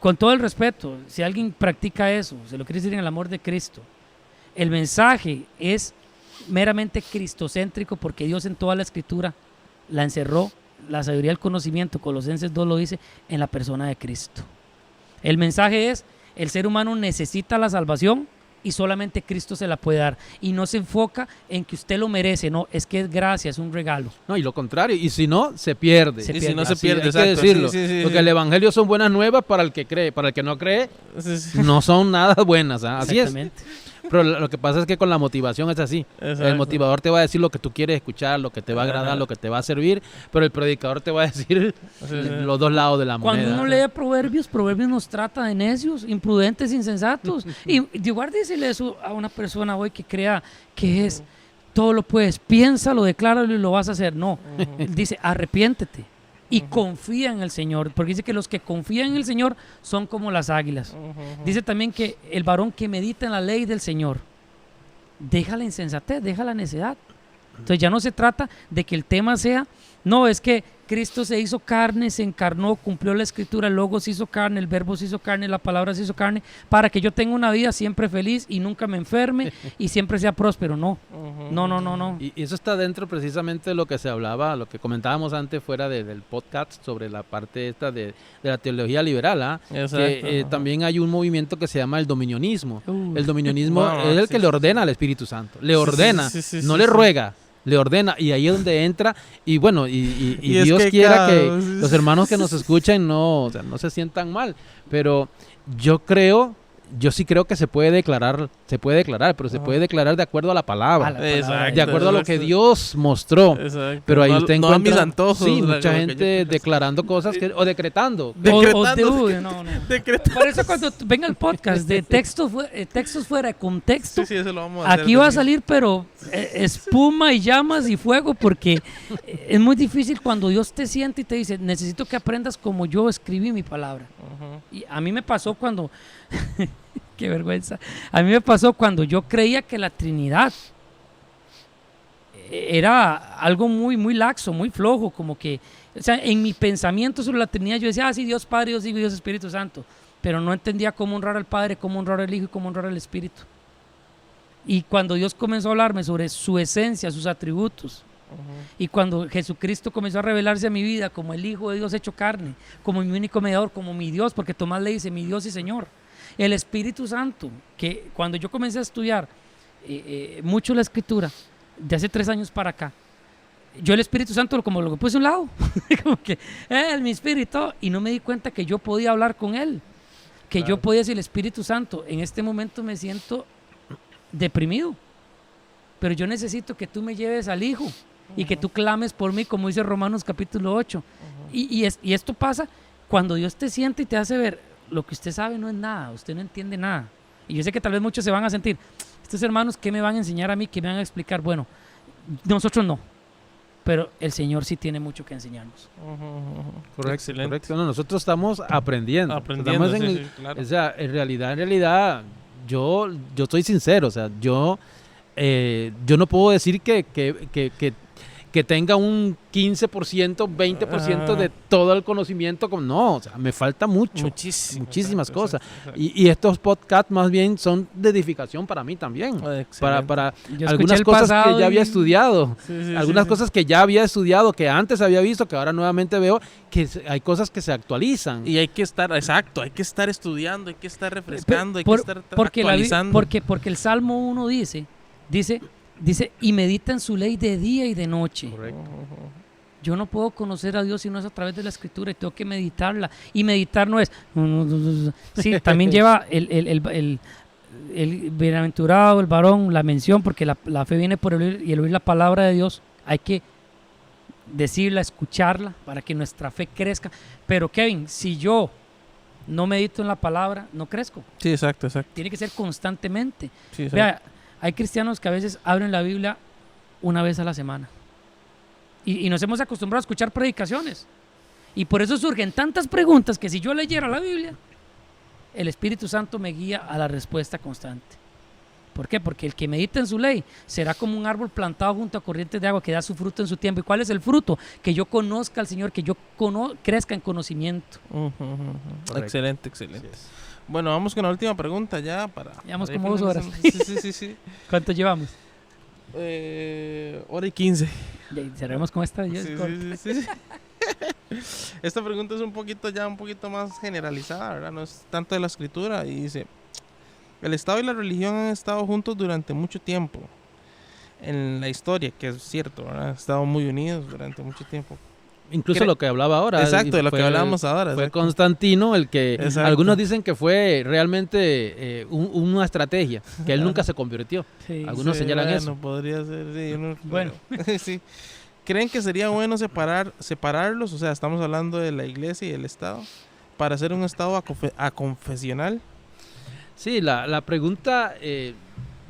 con todo el respeto, si alguien practica eso, se lo quiere decir en el amor de Cristo, el mensaje es meramente cristocéntrico porque Dios en toda la Escritura la encerró, la sabiduría del conocimiento, Colosenses 2 lo dice, en la persona de Cristo. El mensaje es, el ser humano necesita la salvación, y solamente Cristo se la puede dar. Y no se enfoca en que usted lo merece, no, es que es gracia, es un regalo. No, y lo contrario, y si no, se pierde. Se Y pierde. si no se Así pierde, hay que exacto. decirlo. Sí. Porque el evangelio son buenas nuevas para el que cree, para el que no cree, Sí. no son nada buenas. ¿Ah? Así es. Exactamente. Pero lo que pasa es que con la motivación es así. Exacto. El motivador te va a decir lo que tú quieres escuchar, lo que te va a agradar, Ajá. lo que te va a servir, pero el predicador te va a decir Sí. los dos lados de la moneda. Cuando uno lee Proverbios nos trata de necios, imprudentes, insensatos. Y igual decirle eso a una persona hoy que crea que es todo lo puedes, piénsalo, decláralo y lo vas a hacer. No, él dice arrepiéntete y confía en el Señor, porque dice que los que confían en el Señor son como las águilas. Dice también que el varón que medita en la ley del Señor deja la insensatez, deja la necedad. Entonces ya no se trata de que el tema sea, no, es que Cristo se hizo carne, se encarnó, cumplió la escritura, el logo se hizo carne, el verbo se hizo carne, la palabra se hizo carne, para que yo tenga una vida siempre feliz y nunca me enferme y siempre sea próspero. No, no. Y eso está dentro precisamente de lo que se hablaba, lo que comentábamos antes fuera del podcast sobre la parte esta de la teología liberal, ¿ah? Exacto. Que también hay un movimiento que se llama el dominionismo. Uy. El dominionismo Wow, es el sí, que le ordena al Espíritu Santo, le ordena, no le ruega. Le ordena, y ahí es donde entra, y bueno, y Y es Dios que, quiera claro, que sí, los hermanos que nos escuchen no se sientan mal, pero yo sí creo que se puede declarar, pero se puede declarar de acuerdo a la palabra, A la palabra Exacto, de acuerdo a lo que exacto. Dios mostró. Exacto. Pero ahí No- usted no a encuentra mis antojos, sí, lo mucha que yo gente quiero. declarando cosas o decretando. Decretando. No. Decretando. Por eso cuando venga el podcast de textos fuera de contexto, Sí, eso lo vamos a hacer. aquí va a salir, pero espuma y llamas y fuego, porque es muy difícil cuando Dios te siente y te dice, necesito que aprendas como yo escribí mi palabra. Ujú. Y a mí me pasó cuando, qué vergüenza, a mí me pasó cuando yo creía que la Trinidad era algo muy, muy laxo, muy flojo, como que, o sea, en mi pensamiento sobre la Trinidad yo decía, sí, Dios Padre, Dios Hijo y Dios Espíritu Santo, pero no entendía cómo honrar al Padre, cómo honrar al Hijo y cómo honrar al Espíritu. Y cuando Dios comenzó a hablarme sobre su esencia, sus atributos, y cuando Jesucristo comenzó a revelarse a mi vida como el Hijo de Dios hecho carne, como mi único mediador, como mi Dios, porque Tomás le dice mi Dios y Señor, el Espíritu Santo, que cuando yo comencé a estudiar mucho la Escritura, de hace 3 años para acá, yo el Espíritu Santo como lo puse a un lado, como que mi Espíritu, y no me di cuenta que yo podía hablar con Él, que yo podía decir, el Espíritu Santo, en este momento me siento deprimido, pero yo necesito que tú me lleves al Hijo y que tú clames por mí, como dice Romanos capítulo 8. Y esto pasa cuando Dios te siente y te hace ver, lo que usted sabe no es nada, usted no entiende nada. Y yo sé que tal vez muchos se van a sentir, estos hermanos, ¿qué me van a enseñar a mí? ¿Qué me van a explicar? Bueno, nosotros no, pero el Señor sí tiene mucho que enseñarnos. Correcto, Excelente. correcto. No, nosotros estamos aprendiendo. Aprendiendo, Estamos sí, sí, claro. O sea, en realidad, yo estoy sincero, o sea, yo no puedo decir que tenga un 15%, 20% de todo el conocimiento. No, o sea, me falta mucho. Muchísimas exacto, cosas. exacto. Y estos podcasts más bien son de edificación para mí también. Excelente. Para Yo escuché algunas el cosas pasado que ya había y- estudiado. Sí, sí, Algunas sí, cosas que ya había estudiado, que antes había visto, que ahora nuevamente veo, que hay cosas que se actualizan. Y hay que estar, exacto, hay que estar estudiando, hay que estar refrescando, hay que estar porque actualizando. porque el Salmo 1 dice, y medita en su ley de día y de noche. Correcto. Yo no puedo conocer a Dios si no es a través de la Escritura y tengo que meditarla. Y meditar no es... Sí, también lleva el bienaventurado, el varón, la mención, porque la fe viene por el oír y el oír la palabra de Dios. Hay que decirla, escucharla para que nuestra fe crezca. Pero Kevin, si yo no medito en la palabra, no crezco. Sí, exacto. Tiene que ser constantemente. Sí, exacto. Vea, hay cristianos que a veces abren la Biblia una vez a la semana. Y nos hemos acostumbrado a escuchar predicaciones. Y por eso surgen tantas preguntas que si yo leyera la Biblia, el Espíritu Santo me guía a la respuesta constante. ¿Por qué? Porque el que medita en su ley será como un árbol plantado junto a corrientes de agua que da su fruto en su tiempo. ¿Y cuál es el fruto? Que yo conozca al Señor, que yo crezca en conocimiento. Correcto. Excelente. Así es. Bueno, vamos con la última pregunta ya para... Llevamos para ir como 2 horas. finalizando. Sí. ¿Cuánto llevamos? Hora y 15. Ya, cerremos con esta. Ya es Sí, corta. sí. Esta pregunta es un poquito más generalizada, ¿verdad? No es tanto de la escritura y dice, El Estado y la religión han estado juntos durante mucho tiempo en la historia, que es cierto, ¿verdad? Han estado muy unidos durante mucho tiempo. Incluso lo que hablaba ahora. Exacto, de lo que hablábamos ahora. Fue Constantino el que, exacto. Algunos dicen que fue realmente una estrategia, que él nunca se convirtió. Sí. Algunos señalan eso. Bueno, podría ser, sí. Bueno. Sí. ¿Creen que sería bueno separarlos? O sea, estamos hablando de la iglesia y el Estado, para hacer un Estado aconfesional. Sí, la pregunta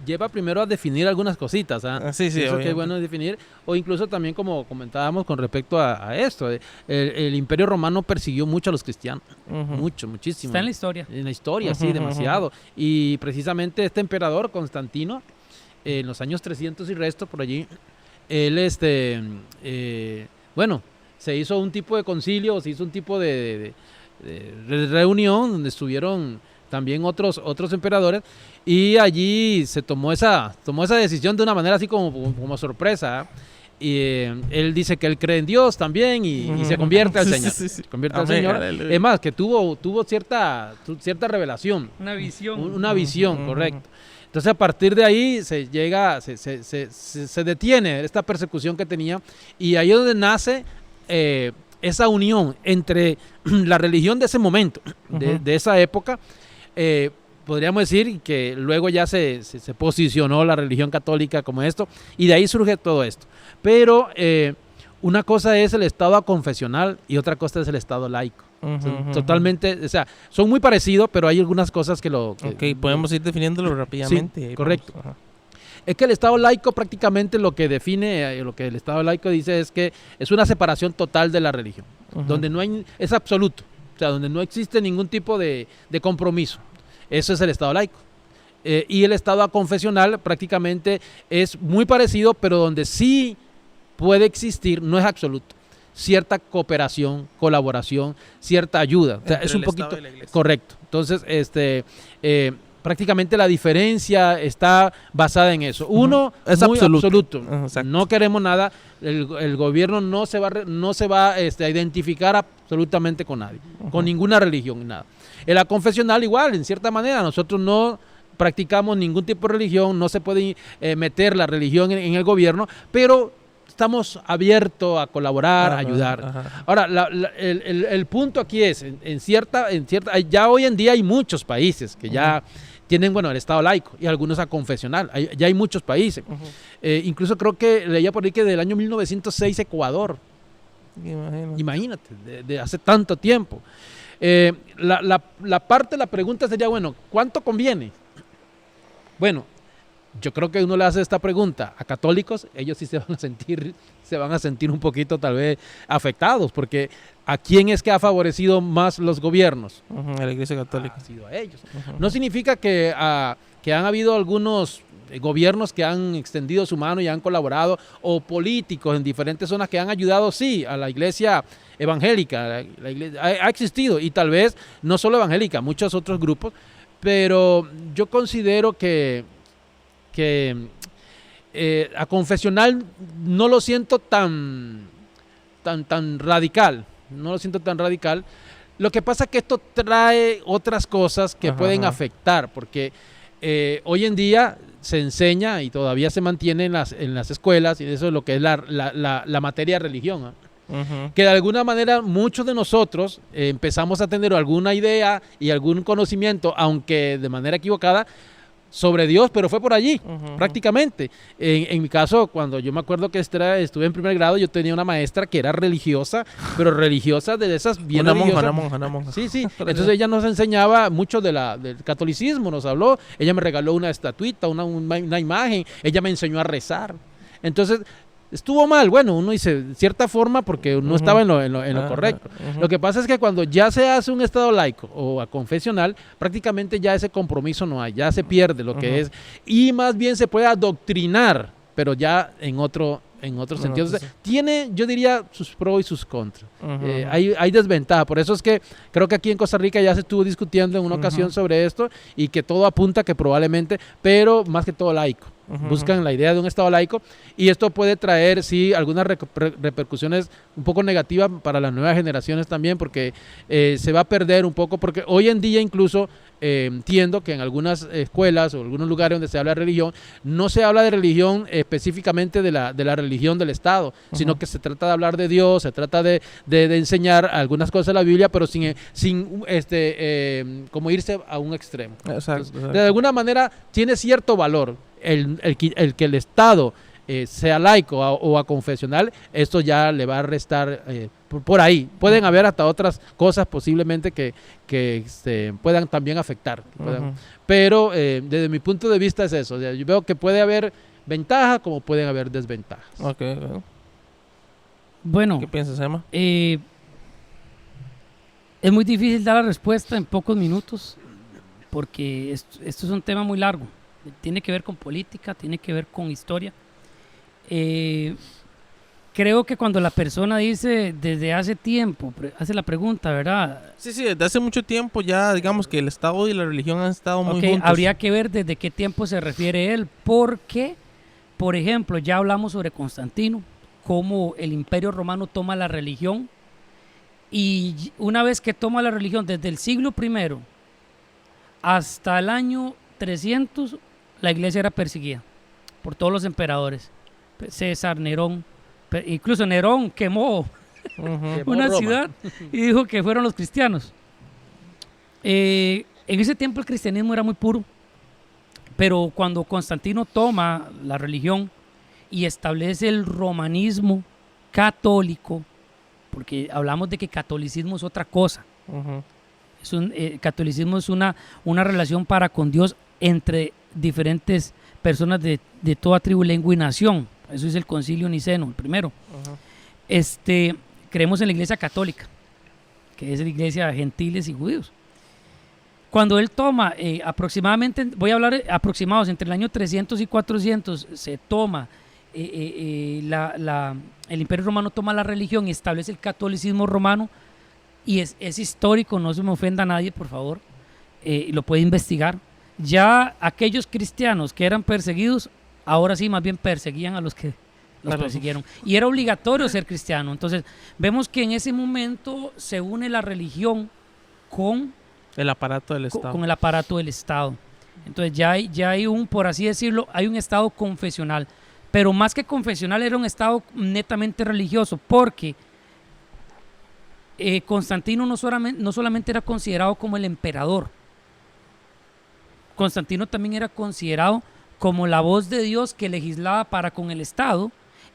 lleva primero a definir algunas cositas. Sí, Pienso que es bueno definir, o incluso también como comentábamos con respecto a esto. El Imperio Romano persiguió mucho a los cristianos, muchísimo. Está en la historia. En la historia, sí, demasiado. Y precisamente este emperador, Constantino, en los años 300 y resto, por allí, él, se hizo un tipo de concilio, se hizo un tipo de reunión donde estuvieron también otros emperadores, y allí se tomó esa decisión de una manera así como sorpresa. Y él dice que él cree en Dios también y se convierte al Señor. Sí. Se convierte al Señor. Es más, que tuvo cierta revelación. Una visión. Una visión, correcto. Entonces a partir de ahí se detiene esta persecución que tenía, y ahí es donde nace esa unión entre la religión de ese momento, de esa época. Podríamos decir que luego ya se posicionó la religión católica como esto, y de ahí surge todo esto. Pero una cosa es el Estado aconfesional y otra cosa es el Estado laico. Totalmente, o sea, son muy parecidos, pero hay algunas cosas que podemos ir definiéndolo rápidamente. Sí, correcto. Es que el Estado laico prácticamente lo que define, lo que el Estado laico dice es que es una separación total de la religión, donde no hay, es absoluto, o sea, donde no existe ningún tipo de compromiso. Eso es el Estado laico. Y el Estado aconfesional prácticamente es muy parecido, pero donde sí puede existir, no es absoluto, cierta cooperación, colaboración, cierta ayuda. O sea, es un poquito correcto. Entonces, prácticamente la diferencia está basada en eso. Uno es muy absoluto. No queremos nada. El gobierno no se va a identificar absolutamente con nadie, con ninguna religión, nada. En la confesional igual, en cierta manera, nosotros no practicamos ningún tipo de religión, no se puede meter la religión en el gobierno, pero estamos abiertos a colaborar, a ayudar. Ahora, el punto aquí es, ya hoy en día hay muchos países que ya tienen, el Estado laico y algunos a confesional, ya hay muchos países. Incluso creo que leía por ahí que del año 1906 Ecuador. Imagínate, de hace tanto tiempo. La parte de la pregunta sería, ¿cuánto conviene? Bueno, yo creo que uno le hace esta pregunta a católicos, ellos sí se van a sentir un poquito tal vez afectados, porque ¿a quién es que ha favorecido más los gobiernos? A la Iglesia Católica. Ha sido a ellos. No significa que han habido algunos gobiernos que han extendido su mano y han colaborado, o políticos en diferentes zonas que han ayudado, sí, a la iglesia evangélica. La iglesia ha existido, y tal vez no solo evangélica, muchos otros grupos, pero yo considero que a confesional no lo siento tan radical, no lo siento tan radical. Lo que pasa es que esto trae otras cosas que pueden afectar, porque hoy en día se enseña y todavía se mantiene en las escuelas, y eso es lo que es la materia de religión, que de alguna manera muchos de nosotros empezamos a tener alguna idea y algún conocimiento, aunque de manera equivocada, sobre Dios, pero fue por allí, prácticamente. En mi caso, cuando yo me acuerdo que estuve en primer grado, yo tenía una maestra que era religiosa, pero religiosa de esas bien religiosas. Una monja. Sí. Entonces ella nos enseñaba mucho del catolicismo, nos habló, ella me regaló una estatuita, una imagen, ella me enseñó a rezar. Entonces, estuvo mal, uno dice, de cierta forma, porque no estaba en lo correcto. Lo que pasa es que cuando ya se hace un Estado laico o confesional, prácticamente ya ese compromiso no hay, ya se pierde lo que es, y más bien se puede adoctrinar, pero ya en otro sentido. Entonces, tiene, yo diría, sus pros y sus contras. Hay desventaja. Por eso es que creo que aquí en Costa Rica ya se estuvo discutiendo en una ocasión sobre esto, y que todo apunta que probablemente, pero más que todo laico. Buscan la idea de un Estado laico, y esto puede traer, sí, algunas repercusiones un poco negativas para las nuevas generaciones también, porque se va a perder un poco, porque hoy en día incluso entiendo que en algunas escuelas o algunos lugares donde se habla de religión, no se habla de religión específicamente de la religión del Estado, sino que se trata de hablar de Dios, se trata de enseñar algunas cosas de la Biblia, pero sin como irse a un extremo. Exacto, Entonces, de alguna manera tiene cierto valor el que el Estado sea laico o aconfesional. Esto ya le va a restar por ahí. Pueden haber hasta otras cosas posiblemente que puedan también afectar. Pero desde mi punto de vista es eso. O sea, yo veo que puede haber ventajas como pueden haber desventajas. Okay. Bueno, ¿Qué piensas, Emma? es muy difícil dar la respuesta en pocos minutos porque esto es un tema muy largo. Tiene que ver con política, tiene que ver con historia. Creo que cuando la persona dice desde hace tiempo, hace la pregunta, ¿verdad? Sí, desde hace mucho tiempo ya, digamos que el Estado y la religión han estado muy juntos. Habría que ver desde qué tiempo se refiere él, porque, por ejemplo, ya hablamos sobre Constantino, cómo el Imperio Romano toma la religión, y una vez que toma la religión desde el siglo I hasta el año 300, la iglesia era perseguida por todos los emperadores. César, Nerón, incluso Nerón quemó una ciudad y dijo que fueron los cristianos. En ese tiempo el cristianismo era muy puro, pero cuando Constantino toma la religión y establece el romanismo católico, porque hablamos de que catolicismo es otra cosa. Catolicismo es una relación para con Dios entre diferentes personas de toda tribu, lengua y nación. Eso es el Concilio Niceno, el primero. Creemos en la Iglesia Católica, que es la iglesia de gentiles y judíos. Cuando él toma aproximadamente, voy a hablar aproximados, entre el año 300 y 400, se toma el Imperio Romano toma la religión y establece el catolicismo romano, y es histórico, no se me ofenda a nadie, por favor, lo puede investigar. Ya aquellos cristianos que eran perseguidos, ahora sí más bien perseguían a los que los persiguieron, y era obligatorio ser cristiano. Entonces vemos que en ese momento se une la religión con el aparato del Estado. Con el aparato del Estado. Entonces ya hay un, por así decirlo, hay un Estado confesional, pero más que confesional era un Estado netamente religioso, porque Constantino no solamente era considerado como el emperador. Constantino también era considerado como la voz de Dios que legislaba para con el Estado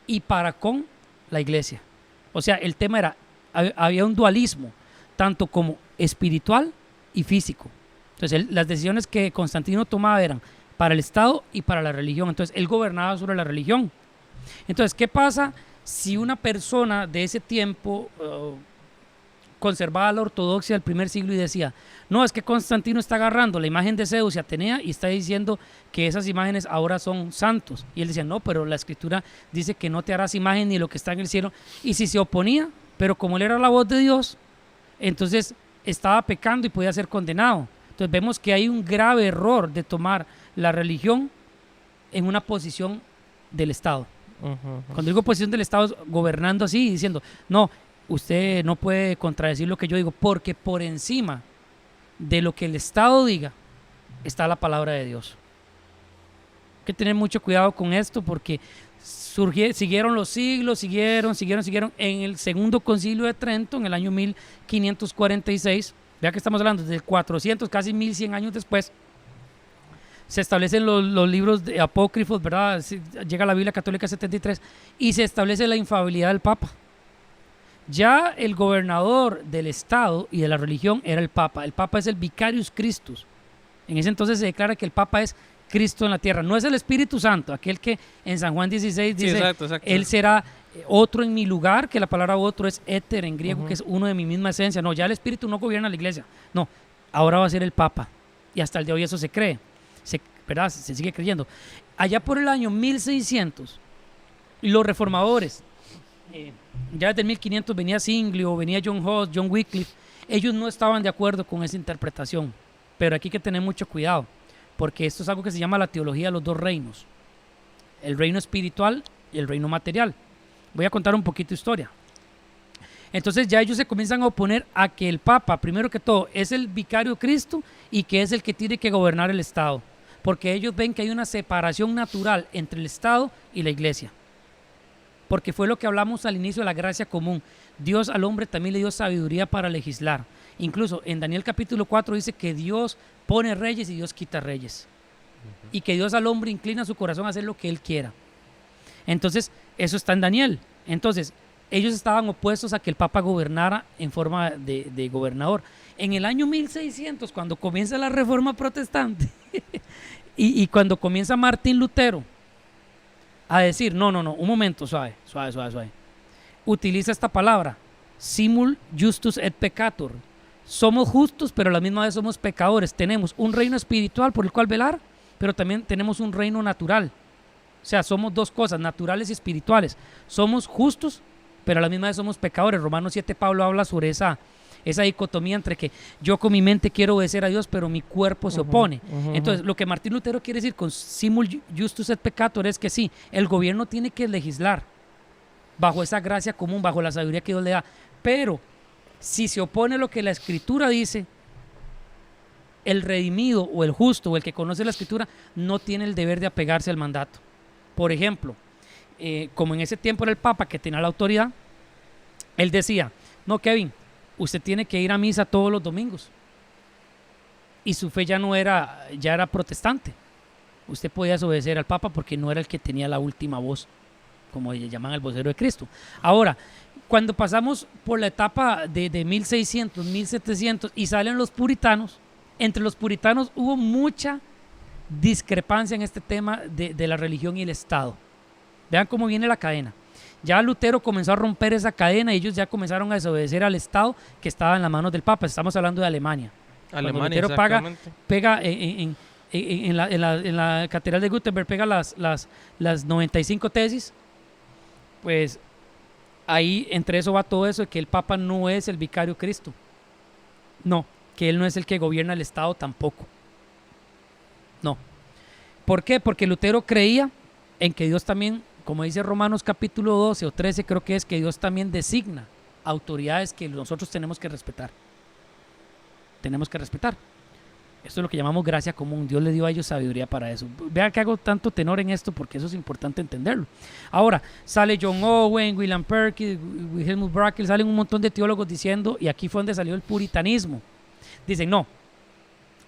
y para con la iglesia. O sea, el tema era, había un dualismo, tanto como espiritual y físico. Entonces, las decisiones que Constantino tomaba eran para el Estado y para la religión. Entonces, él gobernaba sobre la religión. Entonces, ¿qué pasa si una persona de ese tiempo conservaba la ortodoxia del primer siglo y decía, no, es que Constantino está agarrando la imagen de Zeus y Atenea y está diciendo que esas imágenes ahora son santos? Y él decía, no, pero la escritura dice que no te harás imagen ni lo que está en el cielo. Y si se oponía, pero como él era la voz de Dios, entonces estaba pecando y podía ser condenado. Entonces vemos que hay un grave error de tomar la religión en una posición del Estado. Cuando digo posición del Estado es gobernando así y diciendo, no, usted no puede contradecir lo que yo digo, porque por encima de lo que el Estado diga está la palabra de Dios. Hay que tener mucho cuidado con esto, porque siguieron los siglos, siguieron. En el segundo concilio de Trento, en el año 1546, vea que estamos hablando de 400, casi 1100 años después, se establecen los libros de apócrifos, ¿verdad? Llega la Biblia Católica 73 y se establece la infalibilidad del Papa. Ya el gobernador del Estado y de la religión era el Papa. El Papa es el Vicarius Christus. En ese entonces se declara que el Papa es Cristo en la tierra. No es el Espíritu Santo, aquel que en San Juan 16 dice, sí, exacto. Él será otro en mi lugar, que la palabra otro es éter en griego, que es uno de mi misma esencia. No, ya el Espíritu no gobierna la iglesia. No, ahora va a ser el Papa. Y hasta el día de hoy eso se cree, ¿verdad? Se sigue creyendo. Allá por el año 1600, los reformadores, ya desde el 1500 venía Zwinglio, venía John Huss, John Wycliffe, ellos no estaban de acuerdo con esa interpretación, pero aquí hay que tener mucho cuidado, porque esto es algo que se llama la teología de los dos reinos, el reino espiritual y el reino material. Voy a contar un poquito de historia. Entonces ya ellos se comienzan a oponer a que el Papa, primero que todo, es el vicario Cristo y que es el que tiene que gobernar el Estado. Porque ellos ven que hay una separación natural entre el Estado y la Iglesia. Porque fue lo que hablamos al inicio de la gracia común. Dios al hombre también le dio sabiduría para legislar. Incluso en Daniel capítulo 4 dice que Dios pone reyes y Dios quita reyes. Y que Dios al hombre inclina su corazón a hacer lo que él quiera. Entonces, eso está en Daniel. Entonces, ellos estaban opuestos a que el Papa gobernara en forma de gobernador. En el año 1600, cuando comienza la Reforma Protestante y cuando comienza Martín Lutero a decir, no, un momento, suave. Utiliza esta palabra, simul justus et peccator. Somos justos, pero a la misma vez somos pecadores. Tenemos un reino espiritual por el cual velar, pero también tenemos un reino natural. O sea, somos dos cosas, naturales y espirituales. Somos justos, pero a la misma vez somos pecadores. Romanos 7, Pablo habla sobre esa dicotomía entre que yo con mi mente quiero obedecer a Dios, pero mi cuerpo se opone. Entonces, lo que Martín Lutero quiere decir con simul justus et peccator es que sí, el gobierno tiene que legislar bajo esa gracia común, bajo la sabiduría que Dios le da. Pero, si se opone a lo que la Escritura dice, el redimido o el justo o el que conoce la Escritura no tiene el deber de apegarse al mandato. Por ejemplo, como en ese tiempo era el Papa que tenía la autoridad, él decía, no, Kevin, usted tiene que ir a misa todos los domingos. Y su fe ya era protestante. Usted podía desobedecer al Papa porque no era el que tenía la última voz, como le llaman el vocero de Cristo. Ahora, cuando pasamos por la etapa de 1600, 1700 y salen los puritanos, entre los puritanos hubo mucha discrepancia en este tema de la religión y el Estado. Vean cómo viene la cadena. Ya Lutero comenzó a romper esa cadena y ellos ya comenzaron a desobedecer al Estado que estaba en las manos del Papa. Estamos hablando de Alemania. Cuando Lutero pega en la catedral de Gutenberg, pega las 95 tesis, pues ahí entre eso va todo eso de que el Papa no es el vicario Cristo. No, que él no es el que gobierna el Estado tampoco. No. ¿Por qué? Porque Lutero creía en que Dios también, como dice Romanos capítulo 12 o 13, creo que es que Dios también designa autoridades que nosotros tenemos que respetar. Tenemos que respetar. Esto es lo que llamamos gracia común. Dios le dio a ellos sabiduría para eso. Vean que hago tanto tenor en esto porque eso es importante entenderlo. Ahora, sale John Owen, William Perkins, Helmut Brackel, salen un montón de teólogos diciendo, y aquí fue donde salió el puritanismo. Dicen, no.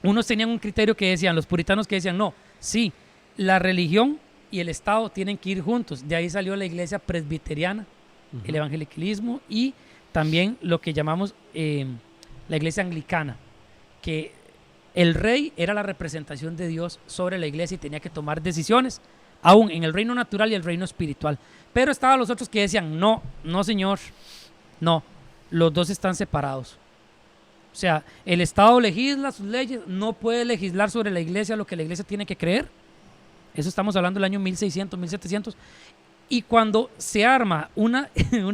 Unos tenían un criterio que decían, los puritanos que decían, no, sí, la religión y el Estado tienen que ir juntos. De ahí salió la iglesia presbiteriana, el evangelicalismo y también lo que llamamos la iglesia anglicana, que el rey era la representación de Dios sobre la iglesia y tenía que tomar decisiones, aún en el reino natural y el reino espiritual. Pero estaban los otros que decían, no señor, no, los dos están separados. O sea, el Estado legisla sus leyes, no puede legislar sobre la iglesia lo que la iglesia tiene que creer. Eso estamos hablando del año 1600, 1700. Y cuando se arma una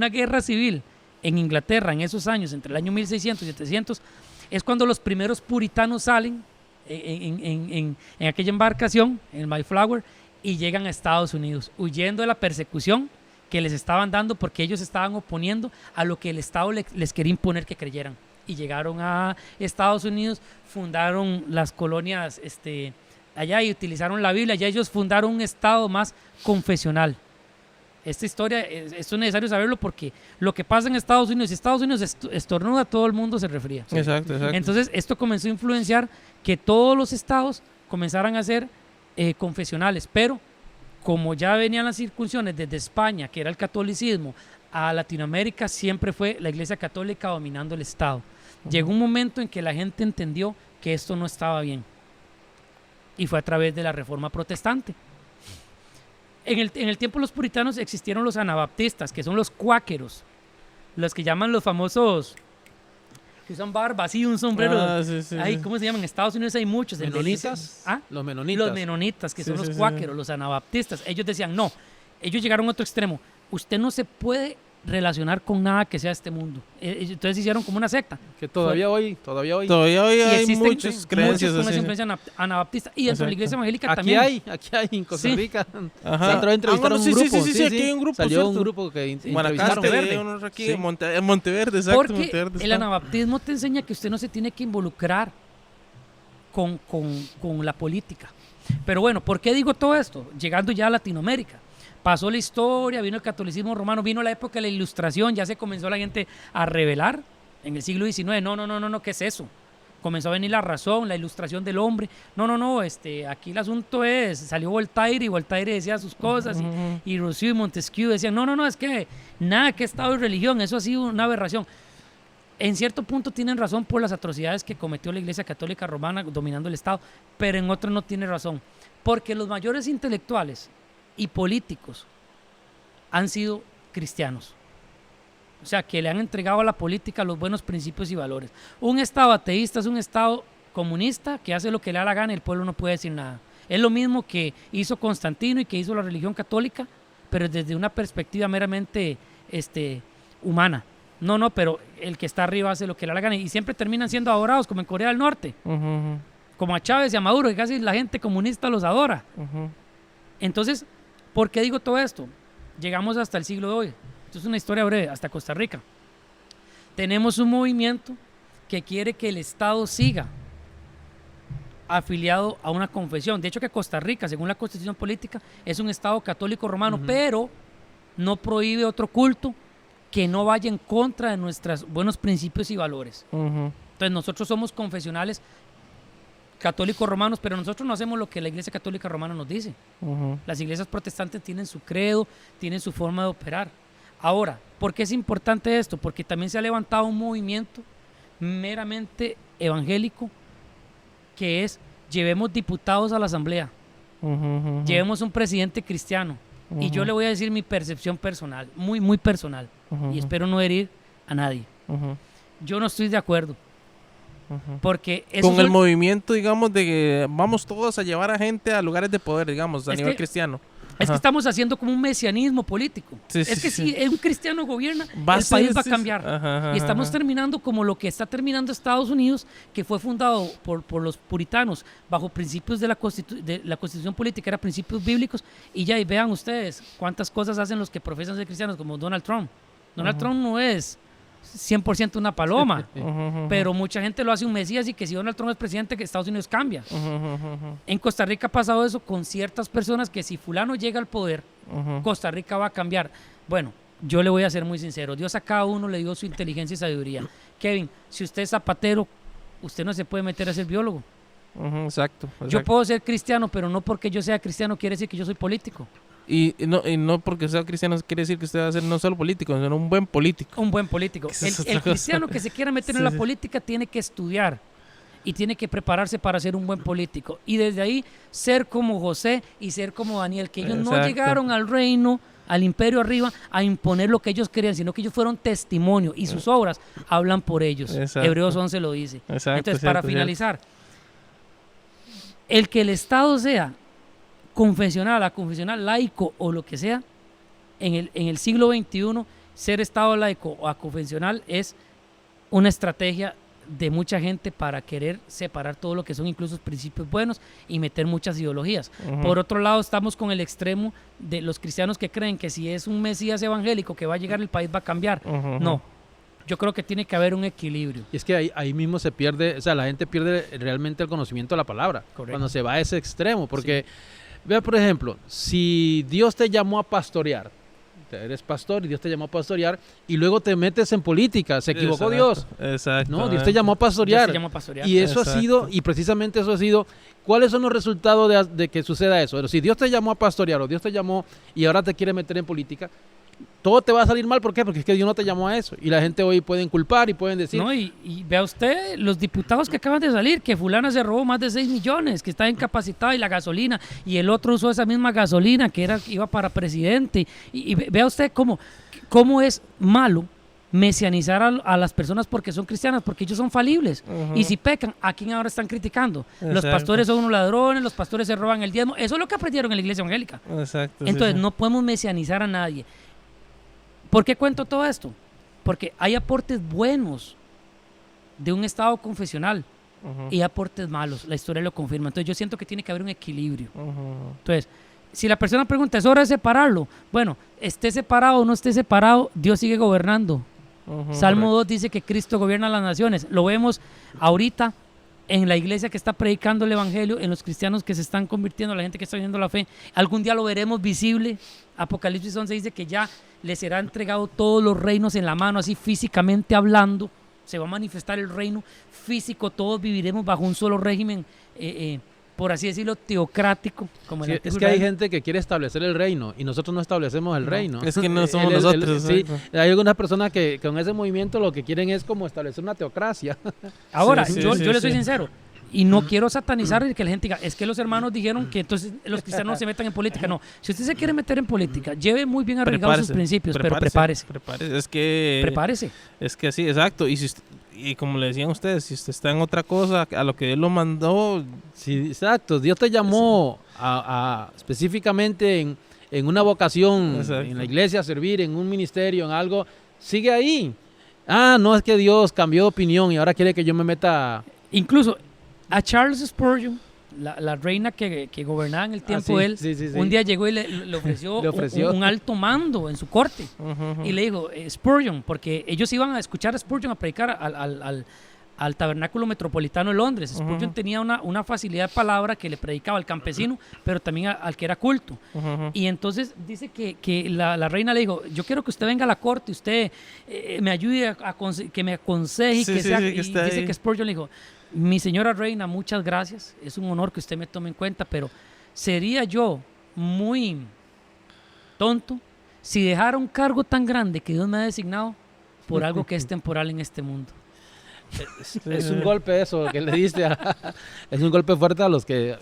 guerra civil en Inglaterra en esos años, entre el año 1600 y 1700, es cuando los primeros puritanos salen en aquella embarcación, en el Mayflower, y llegan a Estados Unidos, huyendo de la persecución que les estaban dando porque ellos estaban oponiendo a lo que el Estado les quería imponer que creyeran. Y llegaron a Estados Unidos, fundaron las colonias allá y utilizaron la Biblia. Ya ellos fundaron un Estado más confesional. Esta historia, esto es necesario saberlo porque lo que pasa en Estados Unidos, si Estados Unidos estornuda, todo el mundo se resfría. Exacto. Entonces, esto comenzó a influenciar que todos los estados comenzaran a ser confesionales. Pero, como ya venían las circunciones desde España, que era el catolicismo, a Latinoamérica, siempre fue la Iglesia Católica dominando el Estado. Llegó un momento en que la gente entendió que esto no estaba bien. Y fue a través de la Reforma Protestante. En el tiempo de los puritanos existieron los anabaptistas, que son los cuáqueros, los que llaman los famosos, que usan barba, así un sombrero. Sí. ¿Cómo se llaman? En Estados Unidos hay muchos. ¿Menonitas? Los menonitas. Los menonitas, que son los cuáqueros, los anabaptistas. Ellos decían, no, ellos llegaron a otro extremo. Usted no se puede relacionar con nada que sea este mundo. Entonces hicieron como una secta. Que todavía hoy. Todavía hoy Y hay existen muchas creencias muchos con esa así. influencia anabaptista. Y dentro de la iglesia evangélica Aquí también. aquí hay en Costa Sí. Rica. Ajá. La otra vez entrevistaron sí, un grupo. sí, aquí hay un grupo, Salió un cierto. grupo que entrevistaron. Guanacaste, Monteverde. unos aquí Sí. en Monteverde, exacto. Porque Monteverde el está. anabaptismo te enseña que usted no se tiene que involucrar con la política. Pero bueno, ¿por qué digo todo esto? Llegando ya a Latinoamérica. Pasó la historia, vino el catolicismo romano, vino la época de la Ilustración, ya se comenzó la gente a rebelar en el siglo XIX. No, ¿qué es eso? Comenzó a venir la razón, la ilustración del hombre. No, aquí el asunto es, salió Voltaire y Voltaire decía sus cosas y Rousseau y Montesquieu decían, no, es que nada que Estado y religión, eso ha sido una aberración. En cierto punto tienen razón por las atrocidades que cometió la Iglesia Católica Romana dominando el Estado, pero en otro no tiene razón, porque los mayores intelectuales y políticos han sido cristianos. O sea, que le han entregado a la política los buenos principios y valores. Un Estado ateísta es un Estado comunista que hace lo que le da la gana y el pueblo no puede decir nada. Es lo mismo que hizo Constantino y que hizo la religión católica, pero desde una perspectiva meramente humana. No, pero el que está arriba hace lo que le da la gana y siempre terminan siendo adorados, como en Corea del Norte, como a Chávez y a Maduro, que casi la gente comunista los adora. Entonces, ¿por qué digo todo esto? Llegamos hasta el siglo de hoy. Esto es una historia breve, hasta Costa Rica. Tenemos un movimiento que quiere que el Estado siga afiliado a una confesión. De hecho, que Costa Rica, según la Constitución Política, es un Estado católico romano, pero no prohíbe otro culto que no vaya en contra de nuestros buenos principios y valores. Entonces, nosotros somos confesionales católicos romanos, pero nosotros no hacemos lo que la Iglesia Católica Romana nos dice. Las iglesias protestantes tienen su credo, tienen su forma de operar. Ahora, ¿por qué es importante esto? Porque también se ha levantado un movimiento meramente evangélico que es: llevemos diputados a la asamblea, llevemos un presidente cristiano. Y yo le voy a decir mi percepción personal, muy, muy personal, y espero no herir a nadie. Yo no estoy de acuerdo. Porque eso con el movimiento, digamos, de que vamos todos a llevar a gente a lugares de poder, digamos, a nivel cristiano. Es que estamos haciendo como un mesianismo político. Si un cristiano gobierna, el país va a cambiar. Y estamos terminando como lo que está terminando Estados Unidos, que fue fundado por los puritanos bajo principios de la Constitución Política, eran principios bíblicos. Y ya, y vean ustedes cuántas cosas hacen los que profesan ser cristianos, como Donald Trump. Donald Trump no es 100% una paloma, pero mucha gente lo hace un mesías, y que si Donald Trump es presidente, que Estados Unidos cambia. En Costa Rica ha pasado eso con ciertas personas, que si fulano llega al poder, Costa Rica va a cambiar. Bueno, yo le voy a ser muy sincero, Dios a cada uno le dio su inteligencia y sabiduría. Kevin, si usted es zapatero, usted no se puede meter a ser biólogo. Exacto. Yo puedo ser cristiano, pero no porque yo sea cristiano quiere decir que yo soy político. Y no porque sea cristiano quiere decir que usted va a ser no solo político, sino un buen político. Un buen político. El cristiano que se quiera meter en la política tiene que estudiar y tiene que prepararse para ser un buen político. Y desde ahí ser como José y ser como Daniel, que ellos no llegaron al reino, al imperio arriba, a imponer lo que ellos querían, sino que ellos fueron testimonio y sus obras hablan por ellos. Hebreos 11 lo dice. Entonces, para finalizar, el que el Estado sea confesional, laico o lo que sea, en el siglo XXI, ser Estado laico o confesional es una estrategia de mucha gente para querer separar todo lo que son incluso principios buenos y meter muchas ideologías. Por otro lado, estamos con el extremo de los cristianos que creen que si es un mesías evangélico que va a llegar, el país va a cambiar. No, yo creo que tiene que haber un equilibrio. Y es que ahí mismo se pierde, o sea, la gente pierde realmente el conocimiento de la palabra. Correcto. Cuando se va a ese extremo, porque vea, por ejemplo, si Dios te llamó a pastorear, eres pastor y Dios te llamó a pastorear, y luego te metes en política, se equivocó Dios. Exacto. No, Dios te llamó a pastorear. Y eso ha sido, y precisamente eso ha sido, ¿cuáles son los resultados de que suceda eso? Pero si Dios te llamó a pastorear o Dios te llamó y ahora te quiere meter en política, todo te va a salir mal. ¿Por qué? Porque es que Dios no te llamó a eso. Y la gente hoy pueden culpar y pueden decir... No, y vea usted los diputados que acaban de salir, que fulana se robó más de 6 millones, que está incapacitada, y la gasolina, y el otro usó esa misma gasolina que iba para presidente. Y vea usted cómo es malo mesianizar a las personas porque son cristianas, porque ellos son falibles. Y si pecan, ¿a quién ahora están criticando? Los pastores son unos ladrones, los pastores se roban el diezmo. Eso es lo que aprendieron en la iglesia evangélica. Exacto. Entonces, no podemos mesianizar a nadie. ¿Por qué cuento todo esto? Porque hay aportes buenos de un estado confesional y aportes malos. La historia lo confirma. Entonces yo siento que tiene que haber un equilibrio. Entonces, si la persona pregunta, ¿es hora de separarlo? Bueno, esté separado o no esté separado, Dios sigue gobernando. Salmo 2 dice que Cristo gobierna las naciones. Lo vemos ahorita en la iglesia que está predicando el evangelio, en los cristianos que se están convirtiendo, la gente que está viendo la fe. Algún día lo veremos visible. Apocalipsis 11 dice que ya les será entregado todos los reinos en la mano, así físicamente hablando. Se va a manifestar el reino físico, todos viviremos bajo un solo régimen, por así decirlo, teocrático. Como Sí, es que hay gente que quiere establecer el reino y nosotros no establecemos el reino. Es que no somos nosotros. Sí, hay algunas personas que con ese movimiento lo que quieren es como establecer una teocracia. Ahora, yo le soy sincero, y no quiero satanizar y que la gente diga, es que los hermanos dijeron que entonces los cristianos no se metan en política. No, si usted se quiere meter en política, lleve muy bien arraigados sus principios, pero prepárese. Prepárese. Es que sí, exacto. Y como le decían ustedes, si usted está en otra cosa, a lo que Dios lo mandó. Sí, exacto. Dios te llamó específicamente en una vocación, en la iglesia, a servir, en un ministerio, en algo. Sigue ahí. No es que Dios cambió de opinión y ahora quiere que yo me meta. Incluso a Charles Spurgeon, la reina que gobernaba en el tiempo de él, un día llegó y le ofreció un alto mando en su corte. Y le dijo, Spurgeon, porque ellos iban a escuchar a Spurgeon a predicar al tabernáculo metropolitano de Londres. Spurgeon tenía una facilidad de palabra que le predicaba al campesino, pero también al que era culto. Y entonces dice que la reina le dijo, yo quiero que usted venga a la corte, usted me ayude que me aconseje. Y dice que Spurgeon le dijo, mi señora reina, muchas gracias, es un honor que usted me tome en cuenta, pero sería yo muy tonto si dejara un cargo tan grande que Dios me ha designado por algo que es temporal en este mundo. Es un golpe eso que le diste. Es un golpe fuerte a los que...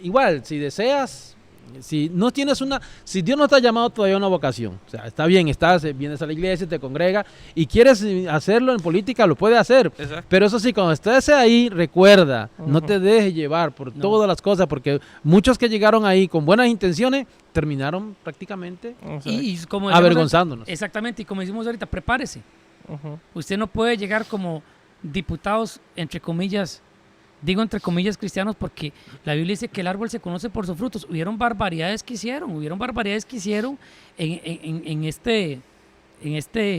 Igual, si deseas... Si no tienes si Dios no te ha llamado todavía a una vocación, o sea, está bien, vienes a la iglesia, te congrega y quieres hacerlo en política, lo puedes hacer. Exacto. Pero eso sí, cuando estés ahí, recuerda, no te dejes llevar por todas las cosas, porque muchos que llegaron ahí con buenas intenciones terminaron prácticamente y como avergonzándonos. Exactamente, y como decimos ahorita, prepárese. Usted no puede llegar como diputados, entre comillas, digo entre comillas cristianos porque la Biblia dice que el árbol se conoce por sus frutos. Hubieron barbaridades que hicieron en este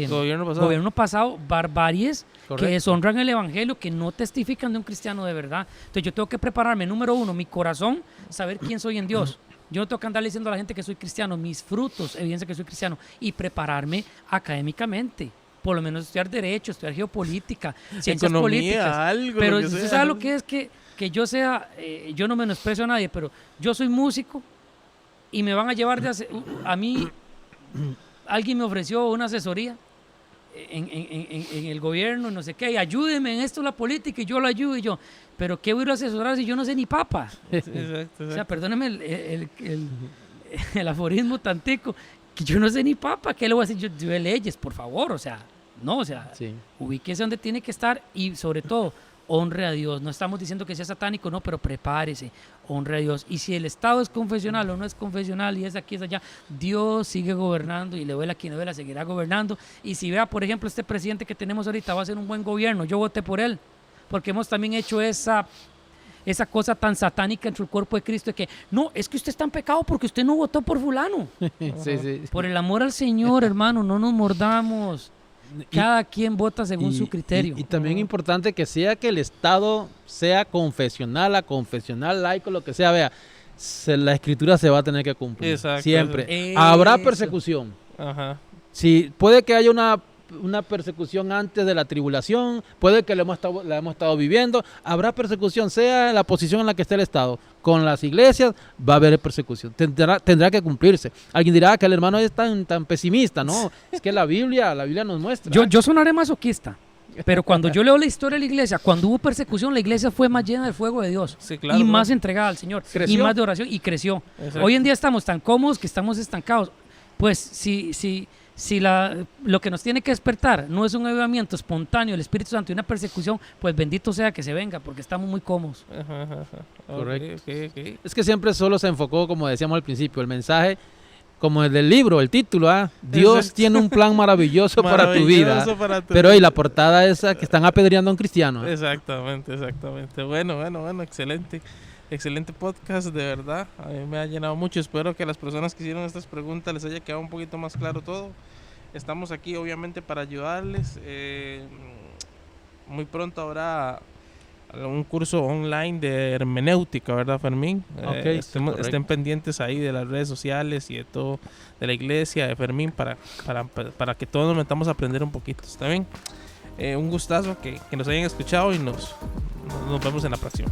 gobierno pasado, barbaries. Correcto. Que deshonran el evangelio, que no testifican de un cristiano de verdad. Entonces yo tengo que prepararme, número uno, mi corazón, saber quién soy en Dios. Yo no tengo que andar diciendo a la gente que soy cristiano, mis frutos evidencian que soy cristiano, y prepararme académicamente. Por lo menos estudiar derecho, estudiar geopolítica, ciencias políticas. Algo, pero usted sabe lo que es que yo sea, yo no menosprecio a nadie, pero yo soy músico y me van a llevar a mí, alguien me ofreció una asesoría en el gobierno, no sé qué, y ayúdeme en esto la política, y yo lo ayudo, y yo, pero ¿qué voy a ir a asesorar si yo no sé ni papa? Exacto. O sea, perdóneme el aforismo tantico, que yo no sé ni papa, ¿qué le voy a decir? Yo de leyes, por favor, o sea, no, o sea, ubíquese donde tiene que estar y sobre todo, honre a Dios. No estamos diciendo que sea satánico, no, pero prepárese, honre a Dios. Y si el Estado es confesional o no es confesional y es aquí, es allá, Dios sigue gobernando y le duela a quien le duela, seguirá gobernando. Y si vea, por ejemplo, este presidente que tenemos ahorita va a ser un buen gobierno, yo voté por él, porque hemos también hecho esa cosa tan satánica entre el cuerpo de Cristo de que, no, es que usted está en pecado porque usted no votó por fulano. Por el amor al Señor, hermano, no nos mordamos. Cada quien vota según su criterio. Y también importante que sea que el Estado sea confesional, laico, lo que sea, vea, la escritura se va a tener que cumplir. Exacto, siempre. Habrá persecución. Sí, puede que haya una persecución antes de la tribulación, puede que la hemos estado viviendo, habrá persecución, sea la posición en la que esté el Estado, con las iglesias va a haber persecución, tendrá que cumplirse. Alguien dirá que el hermano es tan pesimista, no, es que la Biblia nos muestra. Yo sonaré masoquista, pero cuando yo leo la historia de la iglesia, cuando hubo persecución, la iglesia fue más llena del fuego de Dios, y más entregada al Señor, y más de oración, y creció. Exacto. Hoy en día estamos tan cómodos que estamos estancados. Pues si lo que nos tiene que despertar no es un avivamiento espontáneo del Espíritu Santo y una persecución, pues bendito sea que se venga, porque estamos muy cómodos. Correcto. Okay. Es que siempre solo se enfocó, como decíamos al principio, el mensaje como el del libro, el título, Dios Exacto. tiene un plan maravilloso para tu vida. Maravilloso para tu Pero vida. y la portada esa que están apedreando a un cristiano. Exactamente. Bueno, excelente. Excelente podcast, de verdad. A mí me ha llenado mucho. Espero que a las personas que hicieron estas preguntas les haya quedado un poquito más claro todo. Estamos aquí, obviamente, para ayudarles. Muy pronto habrá un curso online de hermenéutica, ¿verdad, Fermín? Ok, sí, Estén pendientes ahí de las redes sociales y de todo, de la iglesia, de Fermín, para que todos nos metamos a aprender un poquito. ¿Está bien? Un gustazo que nos hayan escuchado y nos vemos en la próxima.